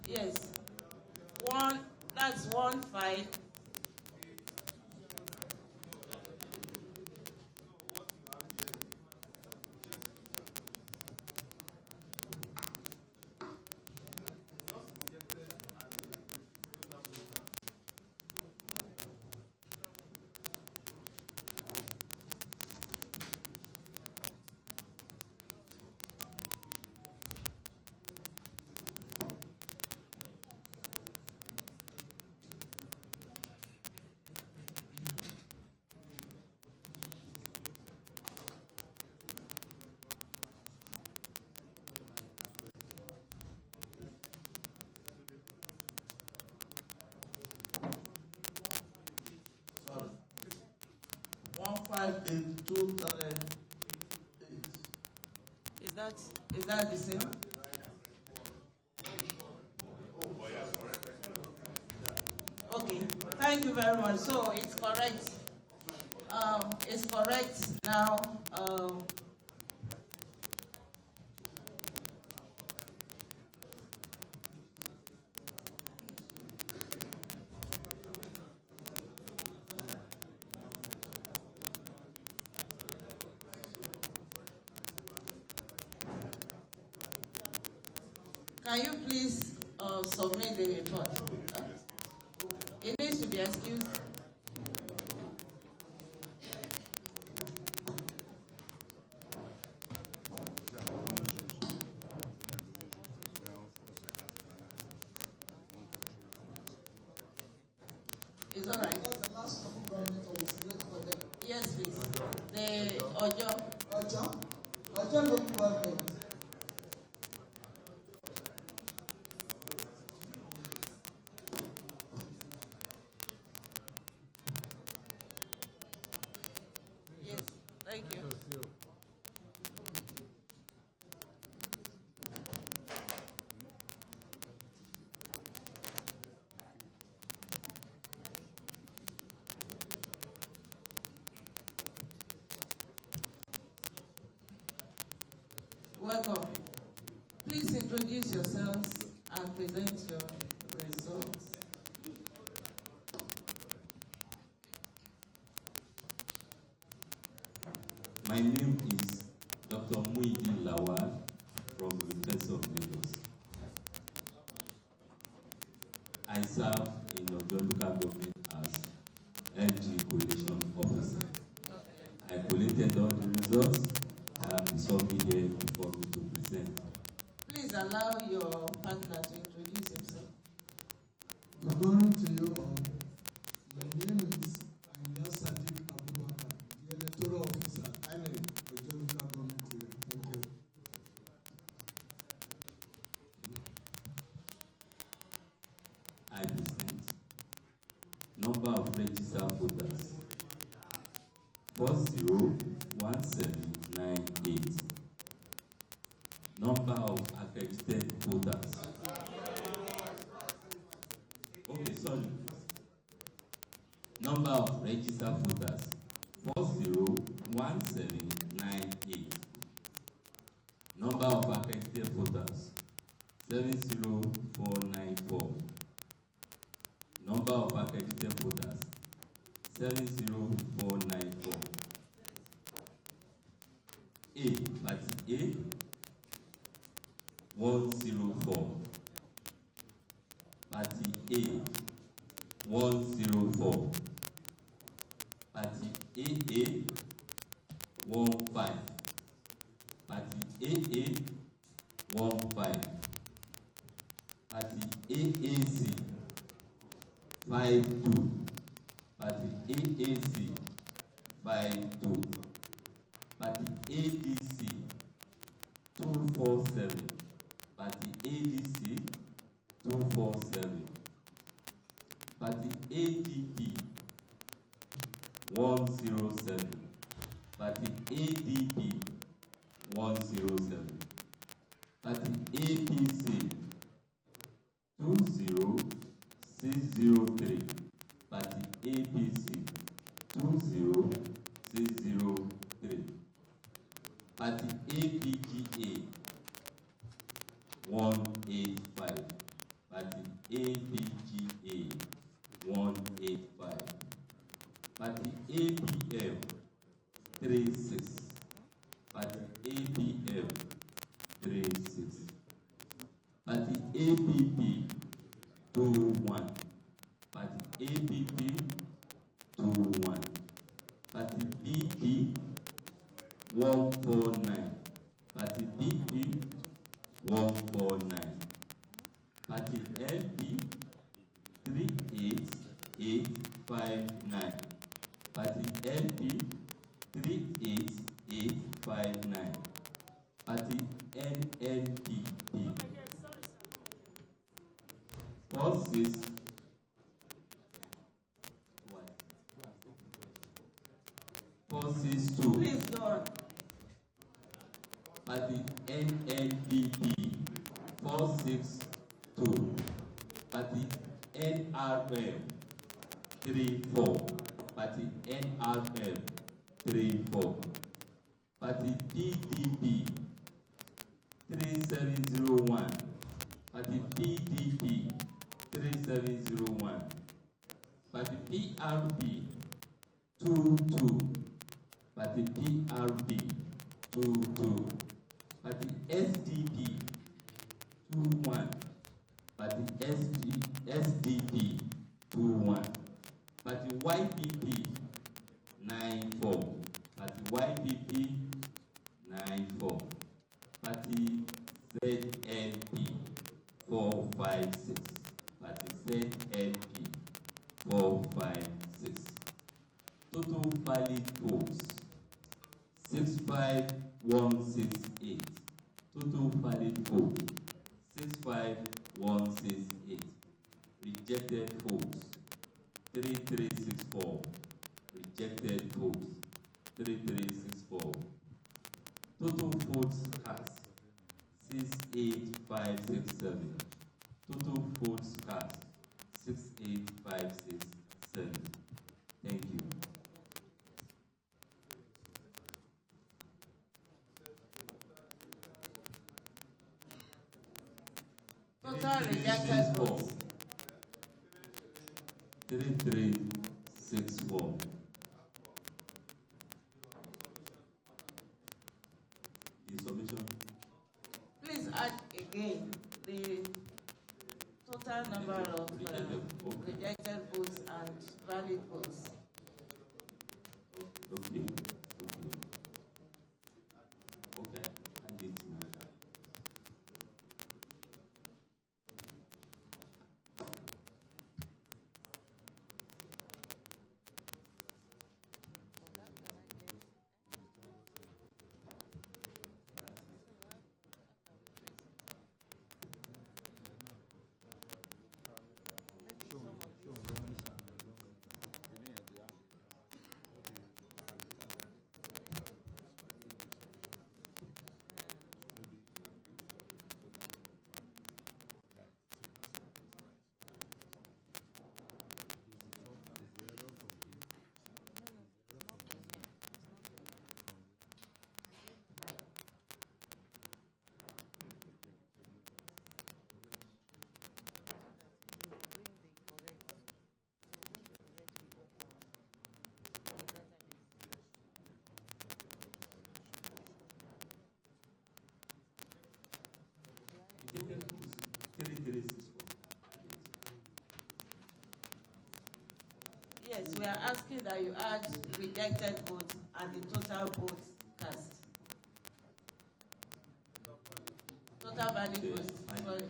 Yes, that's 1,5. Sorry. 158,238. Is that the same? Okay, thank you very much. So it's correct. It's correct now. Can you please submit the report? It needs to be excused. It's all right. Yes, please. The Ojo local government. Yes, thank you. Welcome. Please introduce yourselves and present your results. My name is Dr. Muideen Lawal from the University of Lagos. I serve in Ogun local government as LG Collation officer. I collated all the results and I'm submitting here before me to present. Please allow your partner to introduce himself. Good morning to you all. My name is Sadiq Abubakar, the electoral officer, INEC, Ogun local government area. Thank you. I present number of registered voters 4017 Number of registered voters 401798. Number of accredited voters 70494. Number of accredited voters 70494. A, party A 104. Party A 104. Party AA 15. Party AA 15. Party AAC 52. Party AAC 52. Party ADC 247. Party ADC 247. Party ADP 107. Party ADP 107. Party APC 20603. Party APC 20603. Party APGA 185. Party APGA 185. Party APM 36. Party APM 36. Party APP 21. Party APP 21. Party BP 149. Party BP 149. Party LP 38859. Party LP 38859. Party NNPP 46. What? 462. Please, Lord. Party NNPP 462. Party NRM 34. Party NRM 34. Party PDP 3701. Party PDP 3701. Party PRP 22. Party PRP 22. Party SDP 21. Party SDP 21. Party YPP 94. Party YPP 94. Party ZNP 456. Party ZNP 456. Total valid votes 65168. Total valid votes 65168. Rejected votes 3364. Rejected votes 3364. Total votes cast 68567. Total votes cast 68567. Thank you. Total rejected votes 3364. The submission. Please add again the total number of rejected votes and valid votes. Okay. Okay. I did too. we are asking that you add rejected votes and the total votes cast. Total valid votes. Sorry.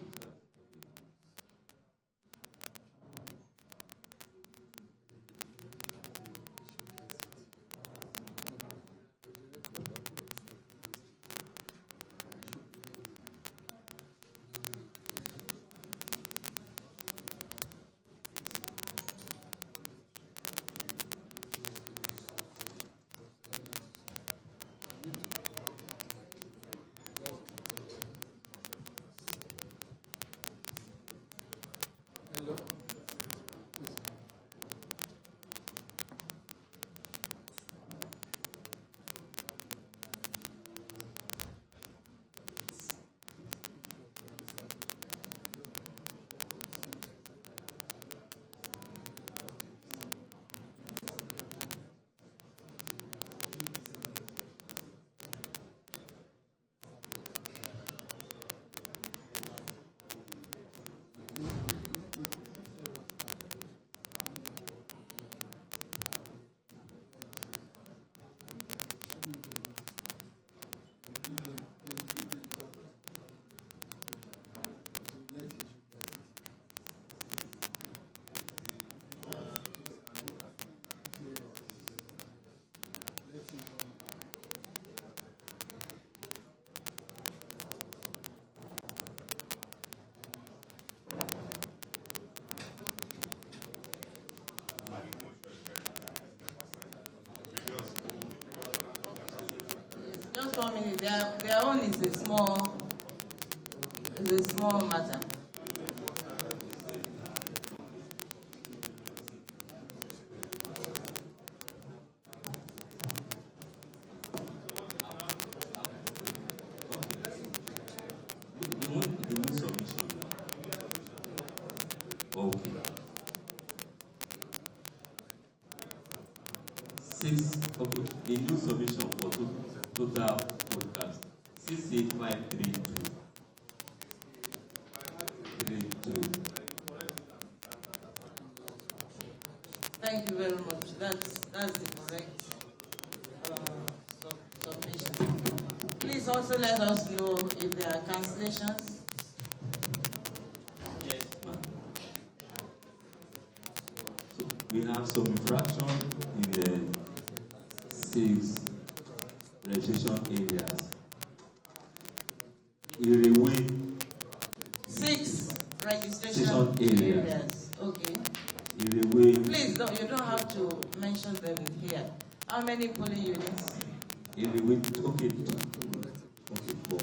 Just 1 minute. Their own is a small matter. Okay, the new submission for total podcast 68532. Thank you very much. That's the correct submission. Please also let us know if there are cancellations. Yes, ma'am. So we have some infraction in the 6 registration areas. 6 registration areas. Okay. Please, you don't have to mention them here. How many polling units? Okay, 4.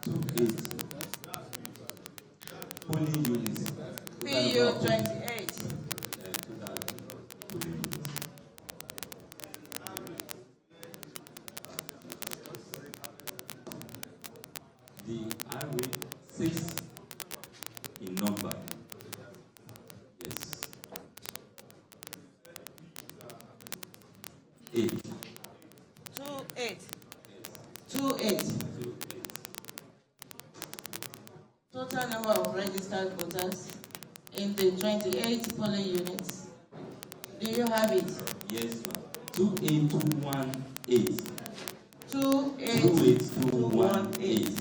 28. Polling units. PU 28. The array 6 in number. Yes. 8. 28. Total number of registered voters in the 28 polling units. Do you have it? Yes, ma'am. 28218. 28218.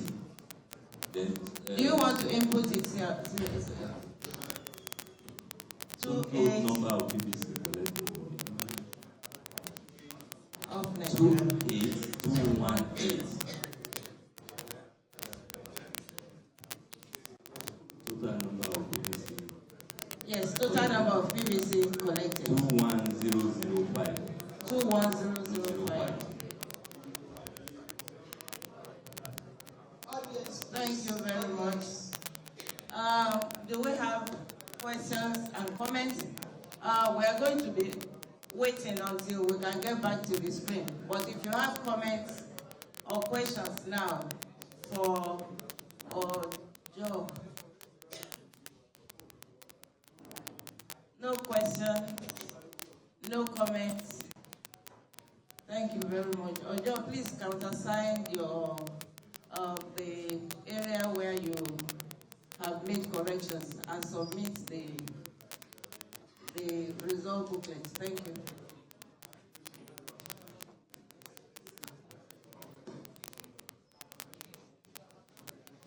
Then, do you want to input it here? 28 number of BBC collected. Of Nigeria. 28218. Total number of BBC. Yes, total number of BBC collected. 21005. 21005. Thank you very much. Do we have questions and comments? We are going to be waiting until we can get back to the screen. But if you have comments or questions now for Joe. No question, no comments. Thank you very much. Ojo, please countersign your the area where you have made corrections and submit the result booklet. Thank you.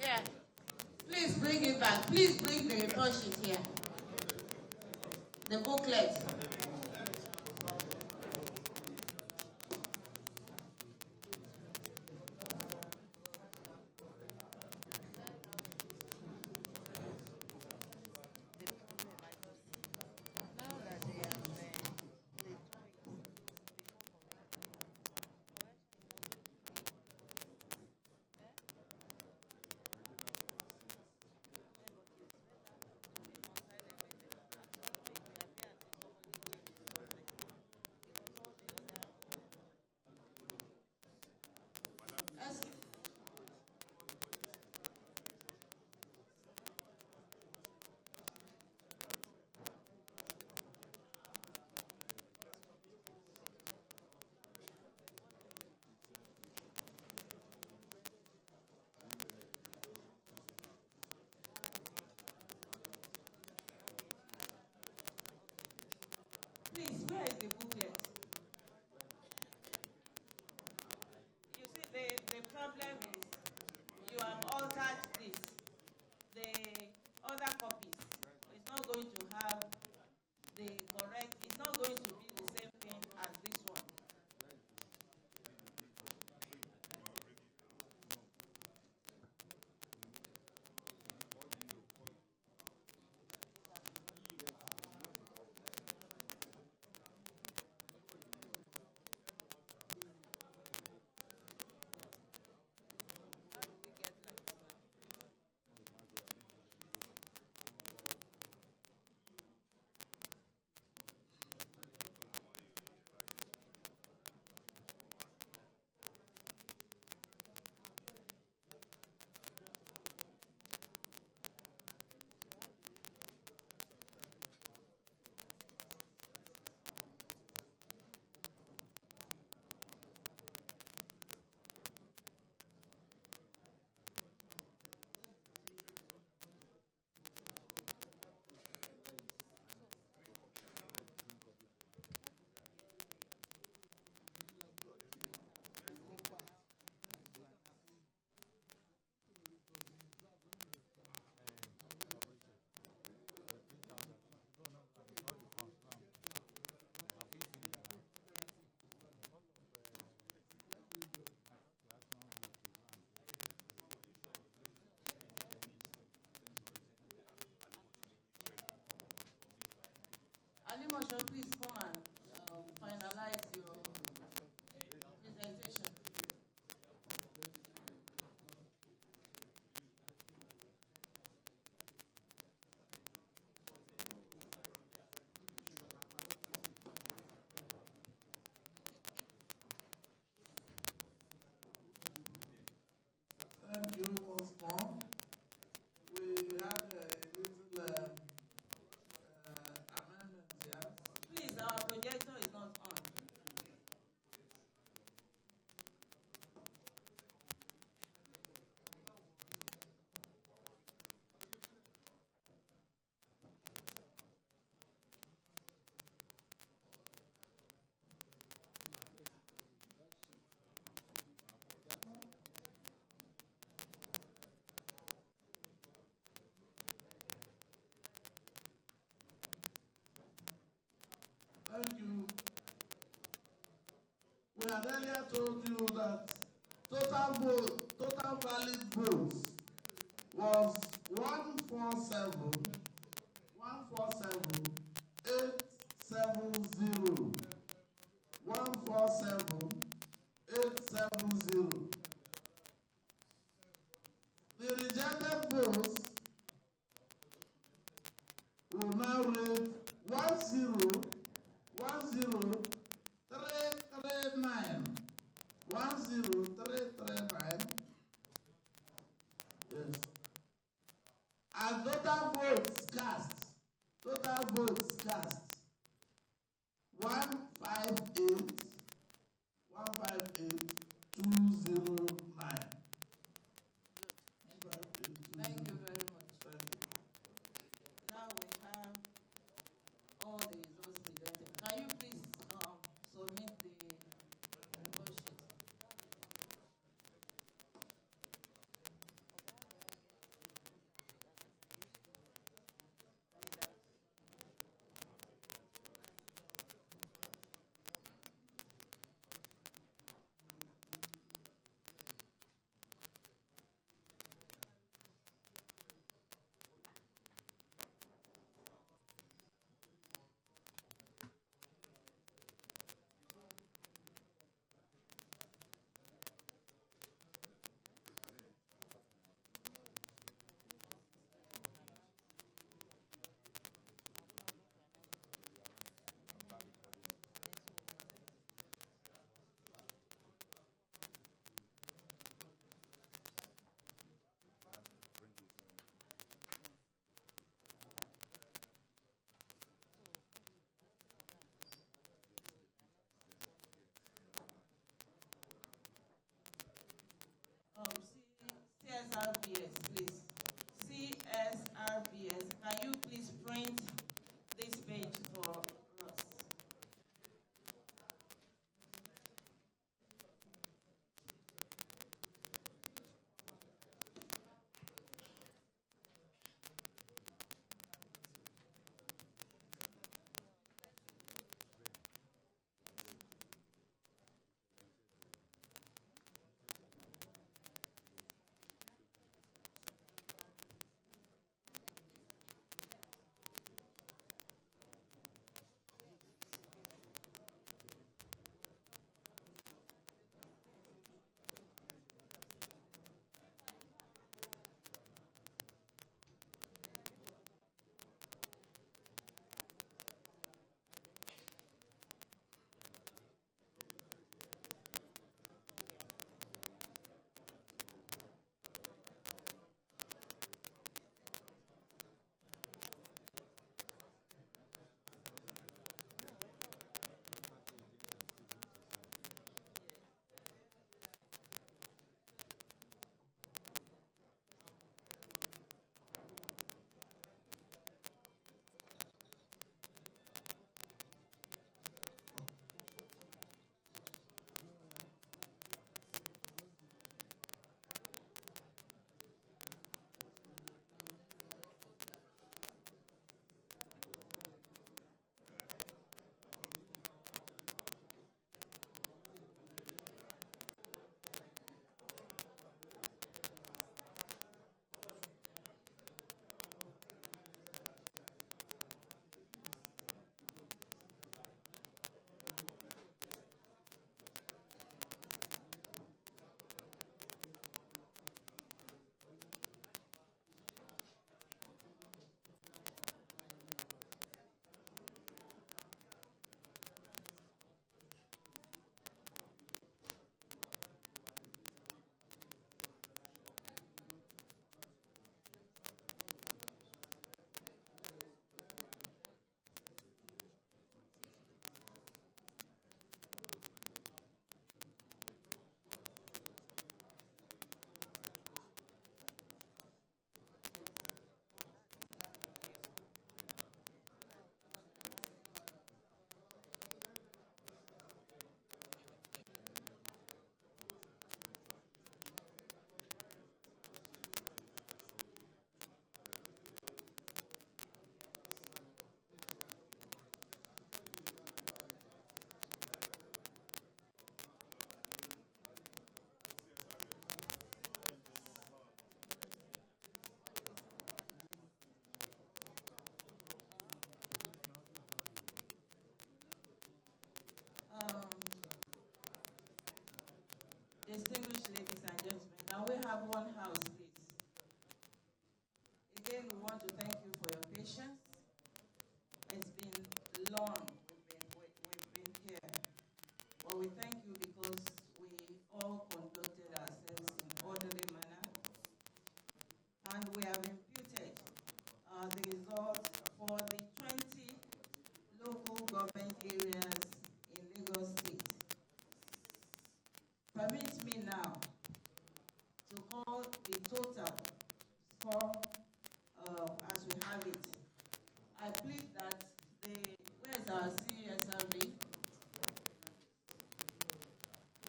Yeah. Please bring it back. Please bring the report sheet here. The booklet. Please, where is the booklet? You see, the problem is you have altered this. The other copies is not going to have the correct, it's not going to be the same thing as this one. Animation, please come and finalize your presentation. Thank you once more. We had a little amendment here. Please, our projector is not on. Thank you. We had earlier told you that total valid votes was 147,870. 147,870. The rejected votes will now read 10339. 10339. Yes. And total votes cast CSRBS, please. CSRBS, can you please print this page for us? Distinguished ladies and gentlemen, now we have one house, please. Again, we want to thank you for your patience. It's been long we've been here. Well, we thank you because we all conducted ourselves in orderly manner. And we have imputed the results for the 20 local government areas in Lagos State. Permit me now to call the total score as we have it. I plead that where's our CSRB?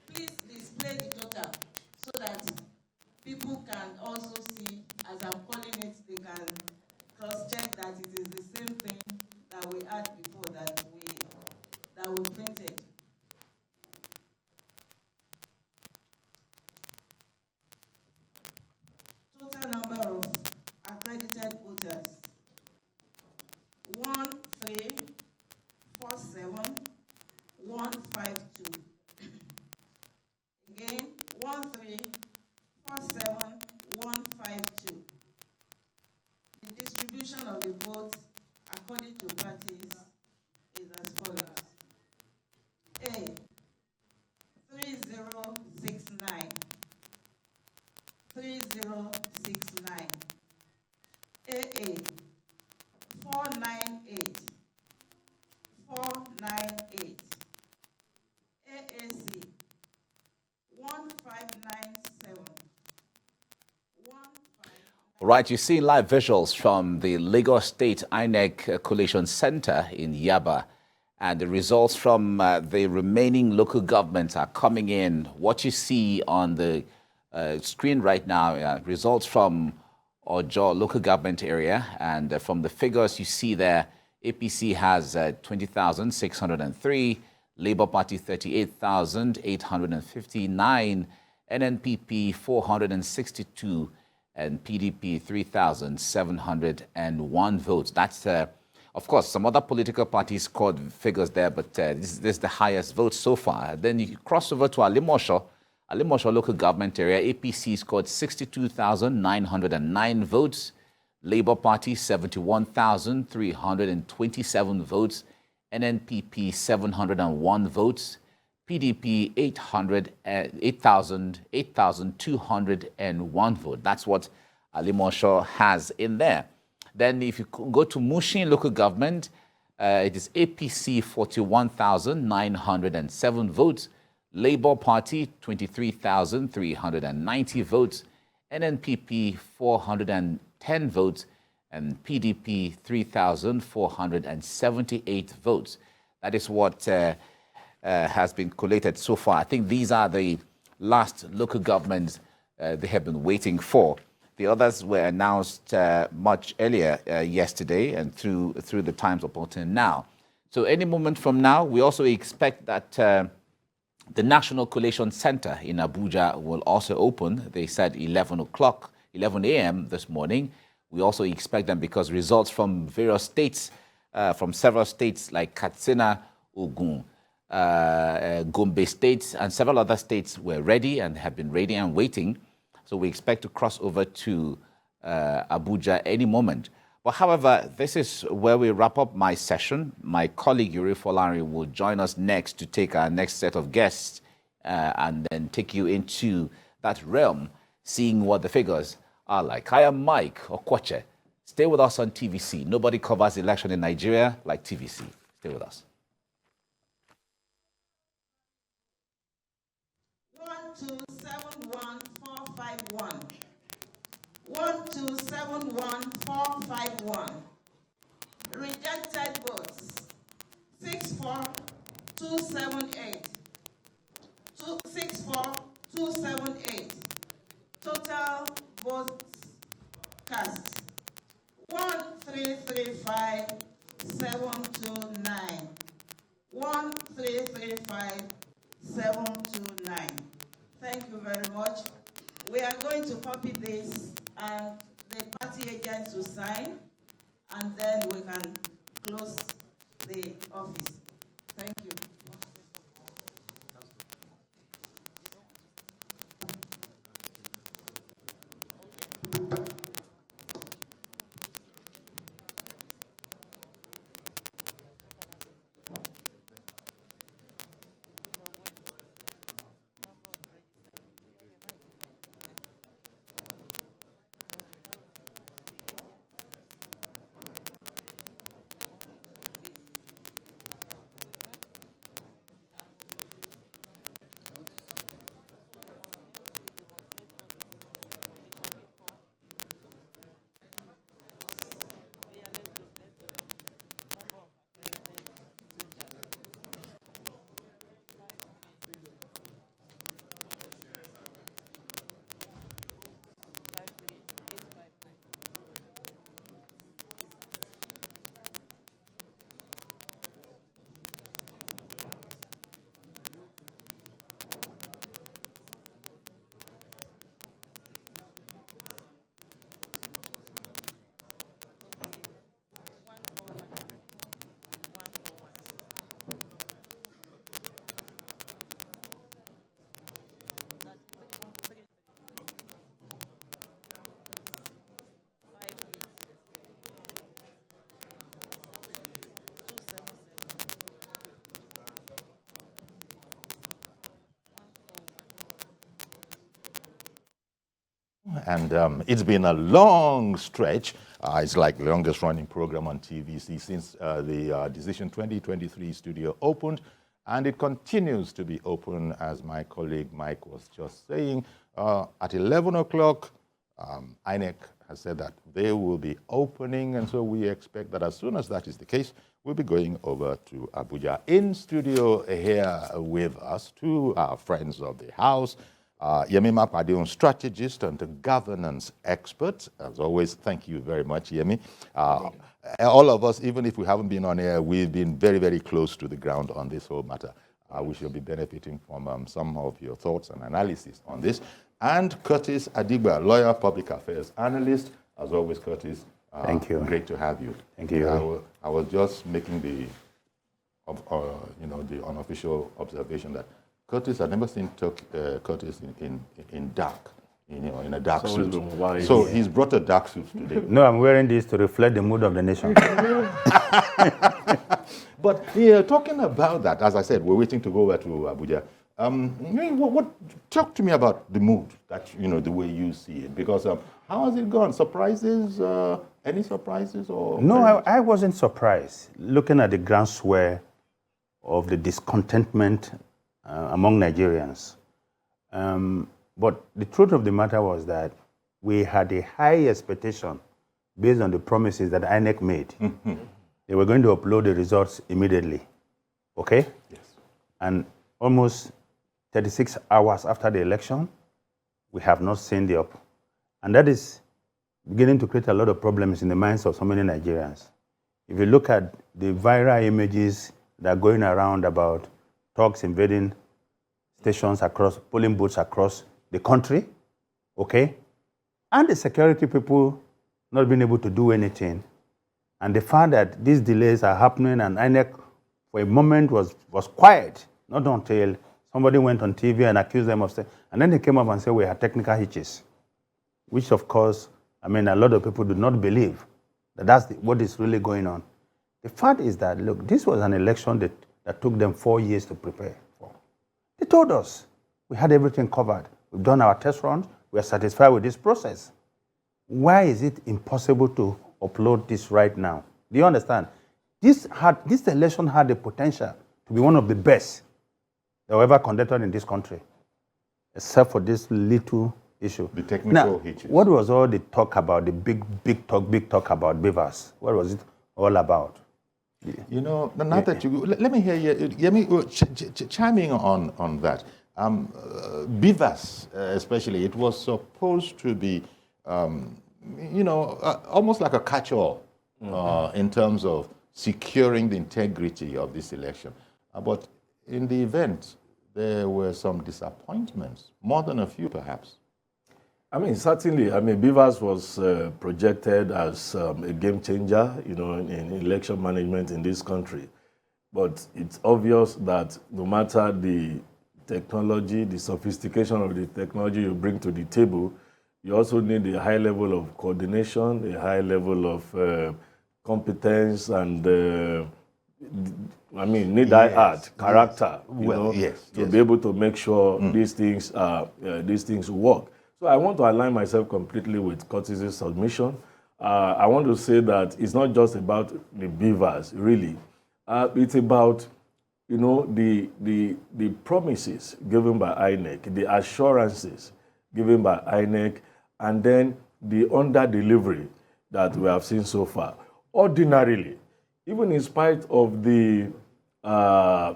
Please display the total so that people can also see, as I'm calling it, they can cross-check that it is the same thing that we had before that we printed. Total number of accredited voters: 1347152. Again, 1347152. Right, you see live visuals from the Lagos State INEC Collation Center in Yaba, and the results from the remaining local governments are coming in. What you see on the screen right now, results from Ojo local government area, and from the figures you see there, APC has 20,603, Labour Party 38,859, NNPP 462, and PDP 3,701 votes. That's, of course, some other political parties scored figures there, but this is the highest vote so far. Then you cross over to Alimosho local government area. APC scored 62,909 votes. Labour Party 71,327 votes. NNPP 701 votes. PDP 8,201 votes. That's what Alimosho has in there. Then if you go to Mushin local government, it is APC 41,907 votes. Labour Party 23,390 votes. NNPP 410 votes. And PDP 3,478 votes. That is what has been collated so far. I think these are the last local governments they have been waiting for. The others were announced much earlier yesterday and through the times up until now. So any moment from now, we also expect that the National Collation Center in Abuja will also open. They said 11 a.m. this morning. We also expect them because results from various states, from several states like Katsina, Ogun, Gombe states, and several other states were ready and have been ready and waiting. So we expect to cross over to Abuja any moment. But however, this is where we wrap up my session. My colleague Yuri Folari will join us next to take our next set of guests and then take you into that realm, seeing what the figures are like. I am Mike Okwache. Stay with us on TVC. Nobody covers election in Nigeria like TVC. Stay with us. 1271451. 1271451. Rejected votes 64278. 64278. Total votes cast 1335729. 1335729. Thank you very much. We are going to copy this and the party agents to sign, and then we can close the office. Thank you. And it's been a long stretch. It's like the longest running program on TVC since the Decision 2023 studio opened. And it continues to be open, as my colleague Mike was just saying. At 11 o'clock, INEC has said that they will be opening, and so we expect that as soon as that is the case, we'll be going over to Abuja. In studio here with us, two friends of the house, Yemi Mapadion, strategist and governance expert. As always, thank you very much, Yemi. All of us, even if we haven't been on air, we've been very, very close to the ground on this whole matter. We shall be benefiting from some of your thoughts and analysis on this. And Curtis Adigba, lawyer, public affairs analyst. As always, Curtis, thank you. Great to have you. Thank you. I was just making the unofficial observation that Curtis, I've never seen Curtis in dark, in a dark suit. So he's brought a dark suit today. No, I'm wearing this to reflect the mood of the nation. But talking about that, as I said, we're waiting to go over to Abuja. Talk to me about the mood, that the way you see it, because how has it gone? Surprises? Any surprises? Or no, I wasn't surprised looking at the groundswell of the discontentment among Nigerians. But the truth of the matter was that we had a high expectation based on the promises that INEC made. Mm-hmm. They were going to upload the results immediately, okay? Yes. And almost 36 hours after the election, we have not seen the up. And that is beginning to create a lot of problems in the minds of so many Nigerians. If you look at the viral images that are going around about thugs invading stations across, polling booths across the country, okay? And the security people not being able to do anything. And the fact that these delays are happening and INEC for a moment was quiet, not until somebody went on TV and accused them of saying, and then they came up and said we had technical hitches, which of course, a lot of people do not believe that that's what is really going on. The fact is that, look, this was an election that took them 4 years to prepare for. They told us we had everything covered. We've done our test runs. We are satisfied with this process. Why is it impossible to upload this right now? Do you understand? This election had the potential to be one of the best that were ever conducted in this country, except for this little issue. The technical hitches. What was all the talk about, the big talk about beavers? What was it all about? Now that let me hear you, chiming on that. Beavers, especially, it was supposed to be, almost like a catch-all in terms of securing the integrity of this election. But in the event, there were some disappointments, more than a few perhaps. Certainly. Beavers was projected as a game changer, in election management in this country. But it's obvious that no matter the technology, the sophistication of the technology you bring to the table, you also need a high level of coordination, a high level of competence, and need I add character, to be able to make sure these things work. So I want to align myself completely with Curtis's submission. I want to say that it's not just about the beavers, really. It's about, the promises given by INEC, the assurances given by INEC, and then the under-delivery that we have seen so far. Ordinarily, even in spite of the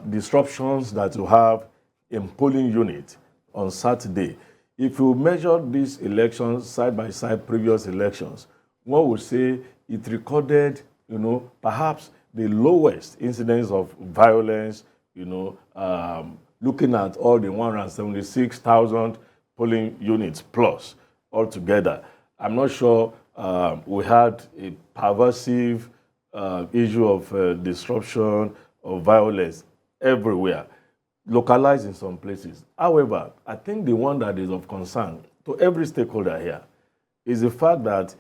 disruptions that you have in polling units on Saturday, if you measure these elections side by side, previous elections, one would say it recorded, perhaps the lowest incidence of violence, looking at all the 176,000 polling units plus altogether. I'm not sure we had a pervasive issue of disruption of violence everywhere, localized in some places. However, I think the one that is of concern to every stakeholder here is the fact that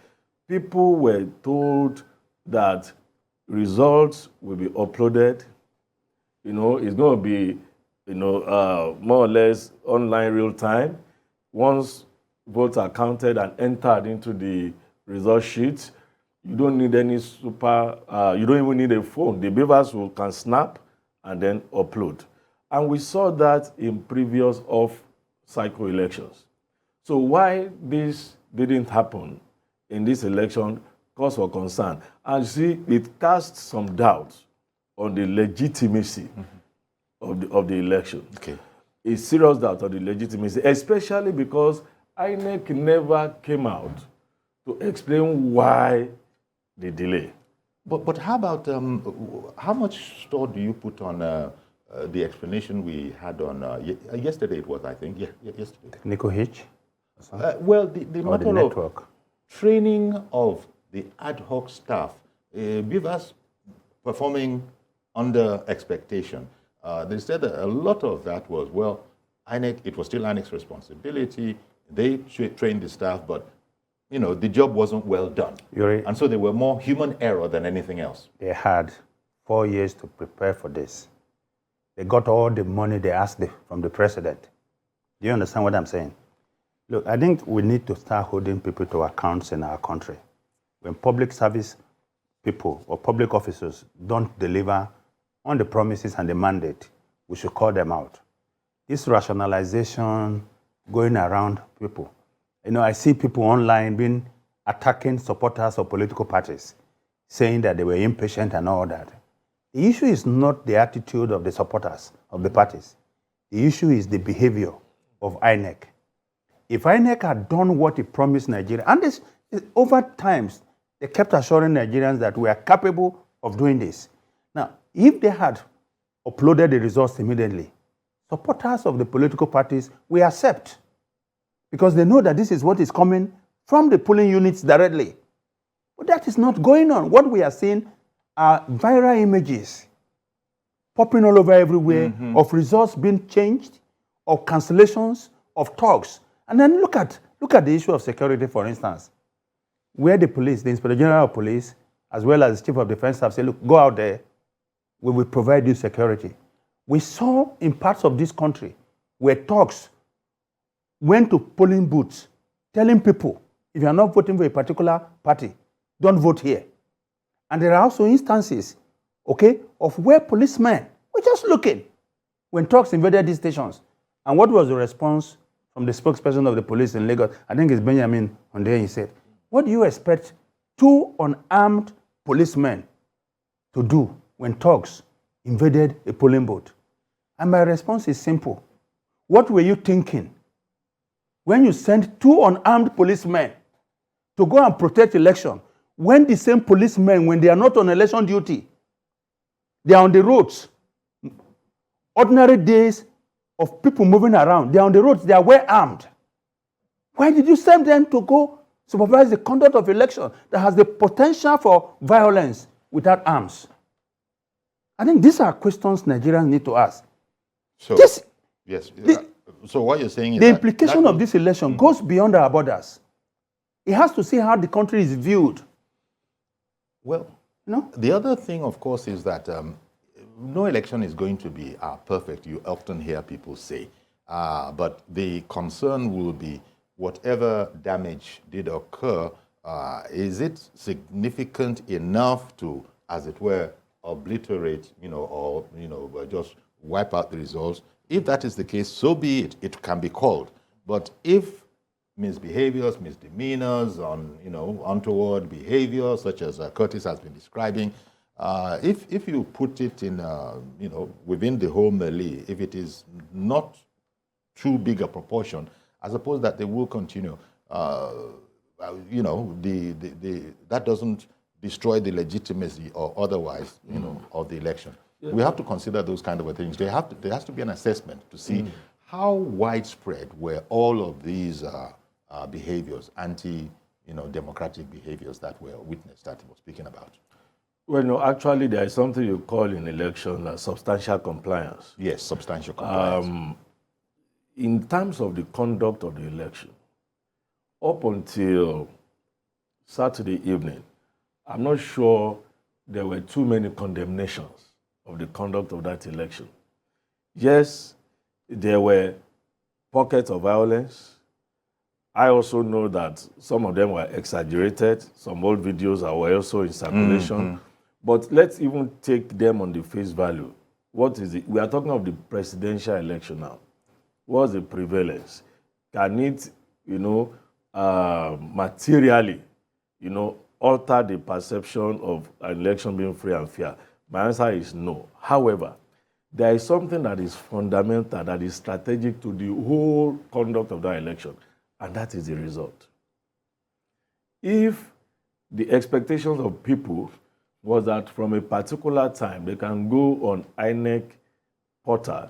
people were told that results will be uploaded. It's going to be, more or less online real time. Once votes are counted and entered into the result sheet, you don't need any you don't even need a phone. The beavers can snap and then upload. And we saw that in previous off-cycle elections. So why this didn't happen in this election cause for concern. And see, it casts some doubt on the legitimacy of the election. Okay. A serious doubt on the legitimacy, especially because INEC never came out to explain why the delay. But how about, how much store do you put on the explanation we had on, yesterday it was, I think, yesterday. Technical hitch? Well, the matter the network. of training of the ad hoc staff, Beavers performing under expectation. They said that a lot of that was, well, INEC, it was still INEC's responsibility. They trained the staff, but you know, the job wasn't well done. And so there were more human error than anything else. They had 4 years to prepare for this. They got all the money they asked from the president. Do you understand what I'm saying? Look, I think we need to start holding people to accounts in our country. When public service people or public officers don't deliver on the promises and the mandate, we should call them out. This rationalization going around people. You know, I see people online being attacking supporters of political parties, saying that they were impatient and all that. The issue is not the attitude of the supporters of the parties. The issue is the behavior of INEC. If INEC had done what it promised Nigeria, and this, over times, they kept assuring Nigerians that we are capable of doing this. Now, if they had uploaded the results immediately, supporters of the political parties will accept, because they know that this is what is coming from the polling units directly. But that is not going on. What we are seeing are viral images popping all over everywhere of results being changed, of cancellations, of talks. And then look at the issue of security, for instance, where the police, the Inspector General of Police, as well as the Chief of Defense Staff say, look, go out there, we will provide you security. We saw in parts of this country where talks went to polling booths telling people, if you are not voting for a particular party, don't vote here. And there are also instances, okay, of where policemen were just looking when talks invaded these stations. And what was the response from the spokesperson of the police in Lagos? I think it's Benjamin on there. He said, what do you expect two unarmed policemen to do when talks invaded a polling booth? And my response is simple. What were you thinking when you sent two unarmed policemen to go and protect election, when the same policemen, when they are not on election duty, they are on the roads? Ordinary days of people moving around, they are on the roads, they are well armed. Why did you send them to go supervise the conduct of election that has the potential for violence without arms? I think these are questions Nigerians need to ask. So, yes. So what you're saying is the implication of this election goes beyond our borders. It has to see how the country is viewed. Well, the other thing, of course, is that no election is going to be perfect. You often hear people say. But the concern will be whatever damage did occur, is it significant enough to, as it were, obliterate, or just wipe out the results? If that is the case, so be it. It can be called. But if misbehaviors, misdemeanors, untoward behavior, such as Curtis has been describing, if you put it in, within the whole melee, if it is not too big a proportion, I suppose that they will continue. That doesn't destroy the legitimacy or otherwise, of the election. Yeah. We have to consider those kind of things. There has to be an assessment to see how widespread were all of these behaviors, anti-democratic behaviors that were witnessed, that we're speaking about. Well, no, actually, there is something you call in election substantial compliance. Yes, substantial compliance. In terms of the conduct of the election, up until Saturday evening, I'm not sure there were too many condemnations of the conduct of that election. Yes, there were pockets of violence. I also know that some of them were exaggerated. Some old videos were also in circulation. But let's even take them on the face value. What is it? We are talking of the presidential election now. What's the prevalence? Can it, materially alter the perception of an election being free and fair? My answer is no. However, there is something that is fundamental, that is strategic to the whole conduct of that election, and that is the result. If the expectations of people was that from a particular time they can go on INEC portal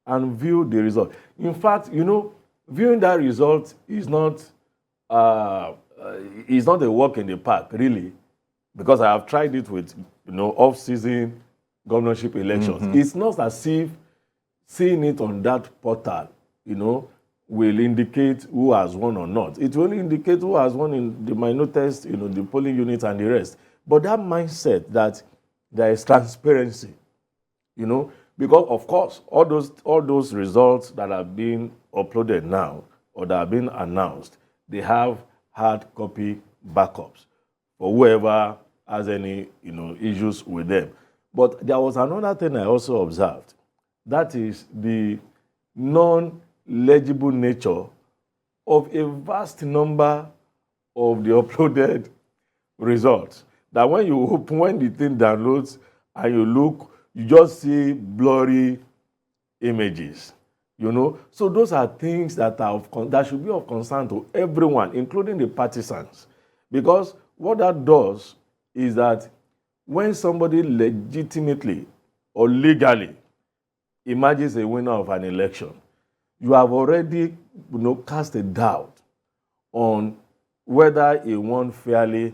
and view the result. In fact, viewing that result is not a walk in the park, really, because I have tried it with off-season governorship elections. Mm-hmm. It's not as if seeing it on that portal, will indicate who has won or not. It will indicate who has won in the minor test, the polling unit and the rest. But that mindset that there is transparency, because of course, all those results that are being uploaded now or that are being announced, they have hard copy backups for whoever has any, issues with them. But there was another thing I also observed. That is the non-legible nature of a vast number of the uploaded results. That when the thing downloads and you look, you just see blurry images. So those are things that that should be of concern to everyone, including the partisans, because what that does is that when somebody legitimately or legally emerges a winner of an election, you have already cast a doubt on whether he won fairly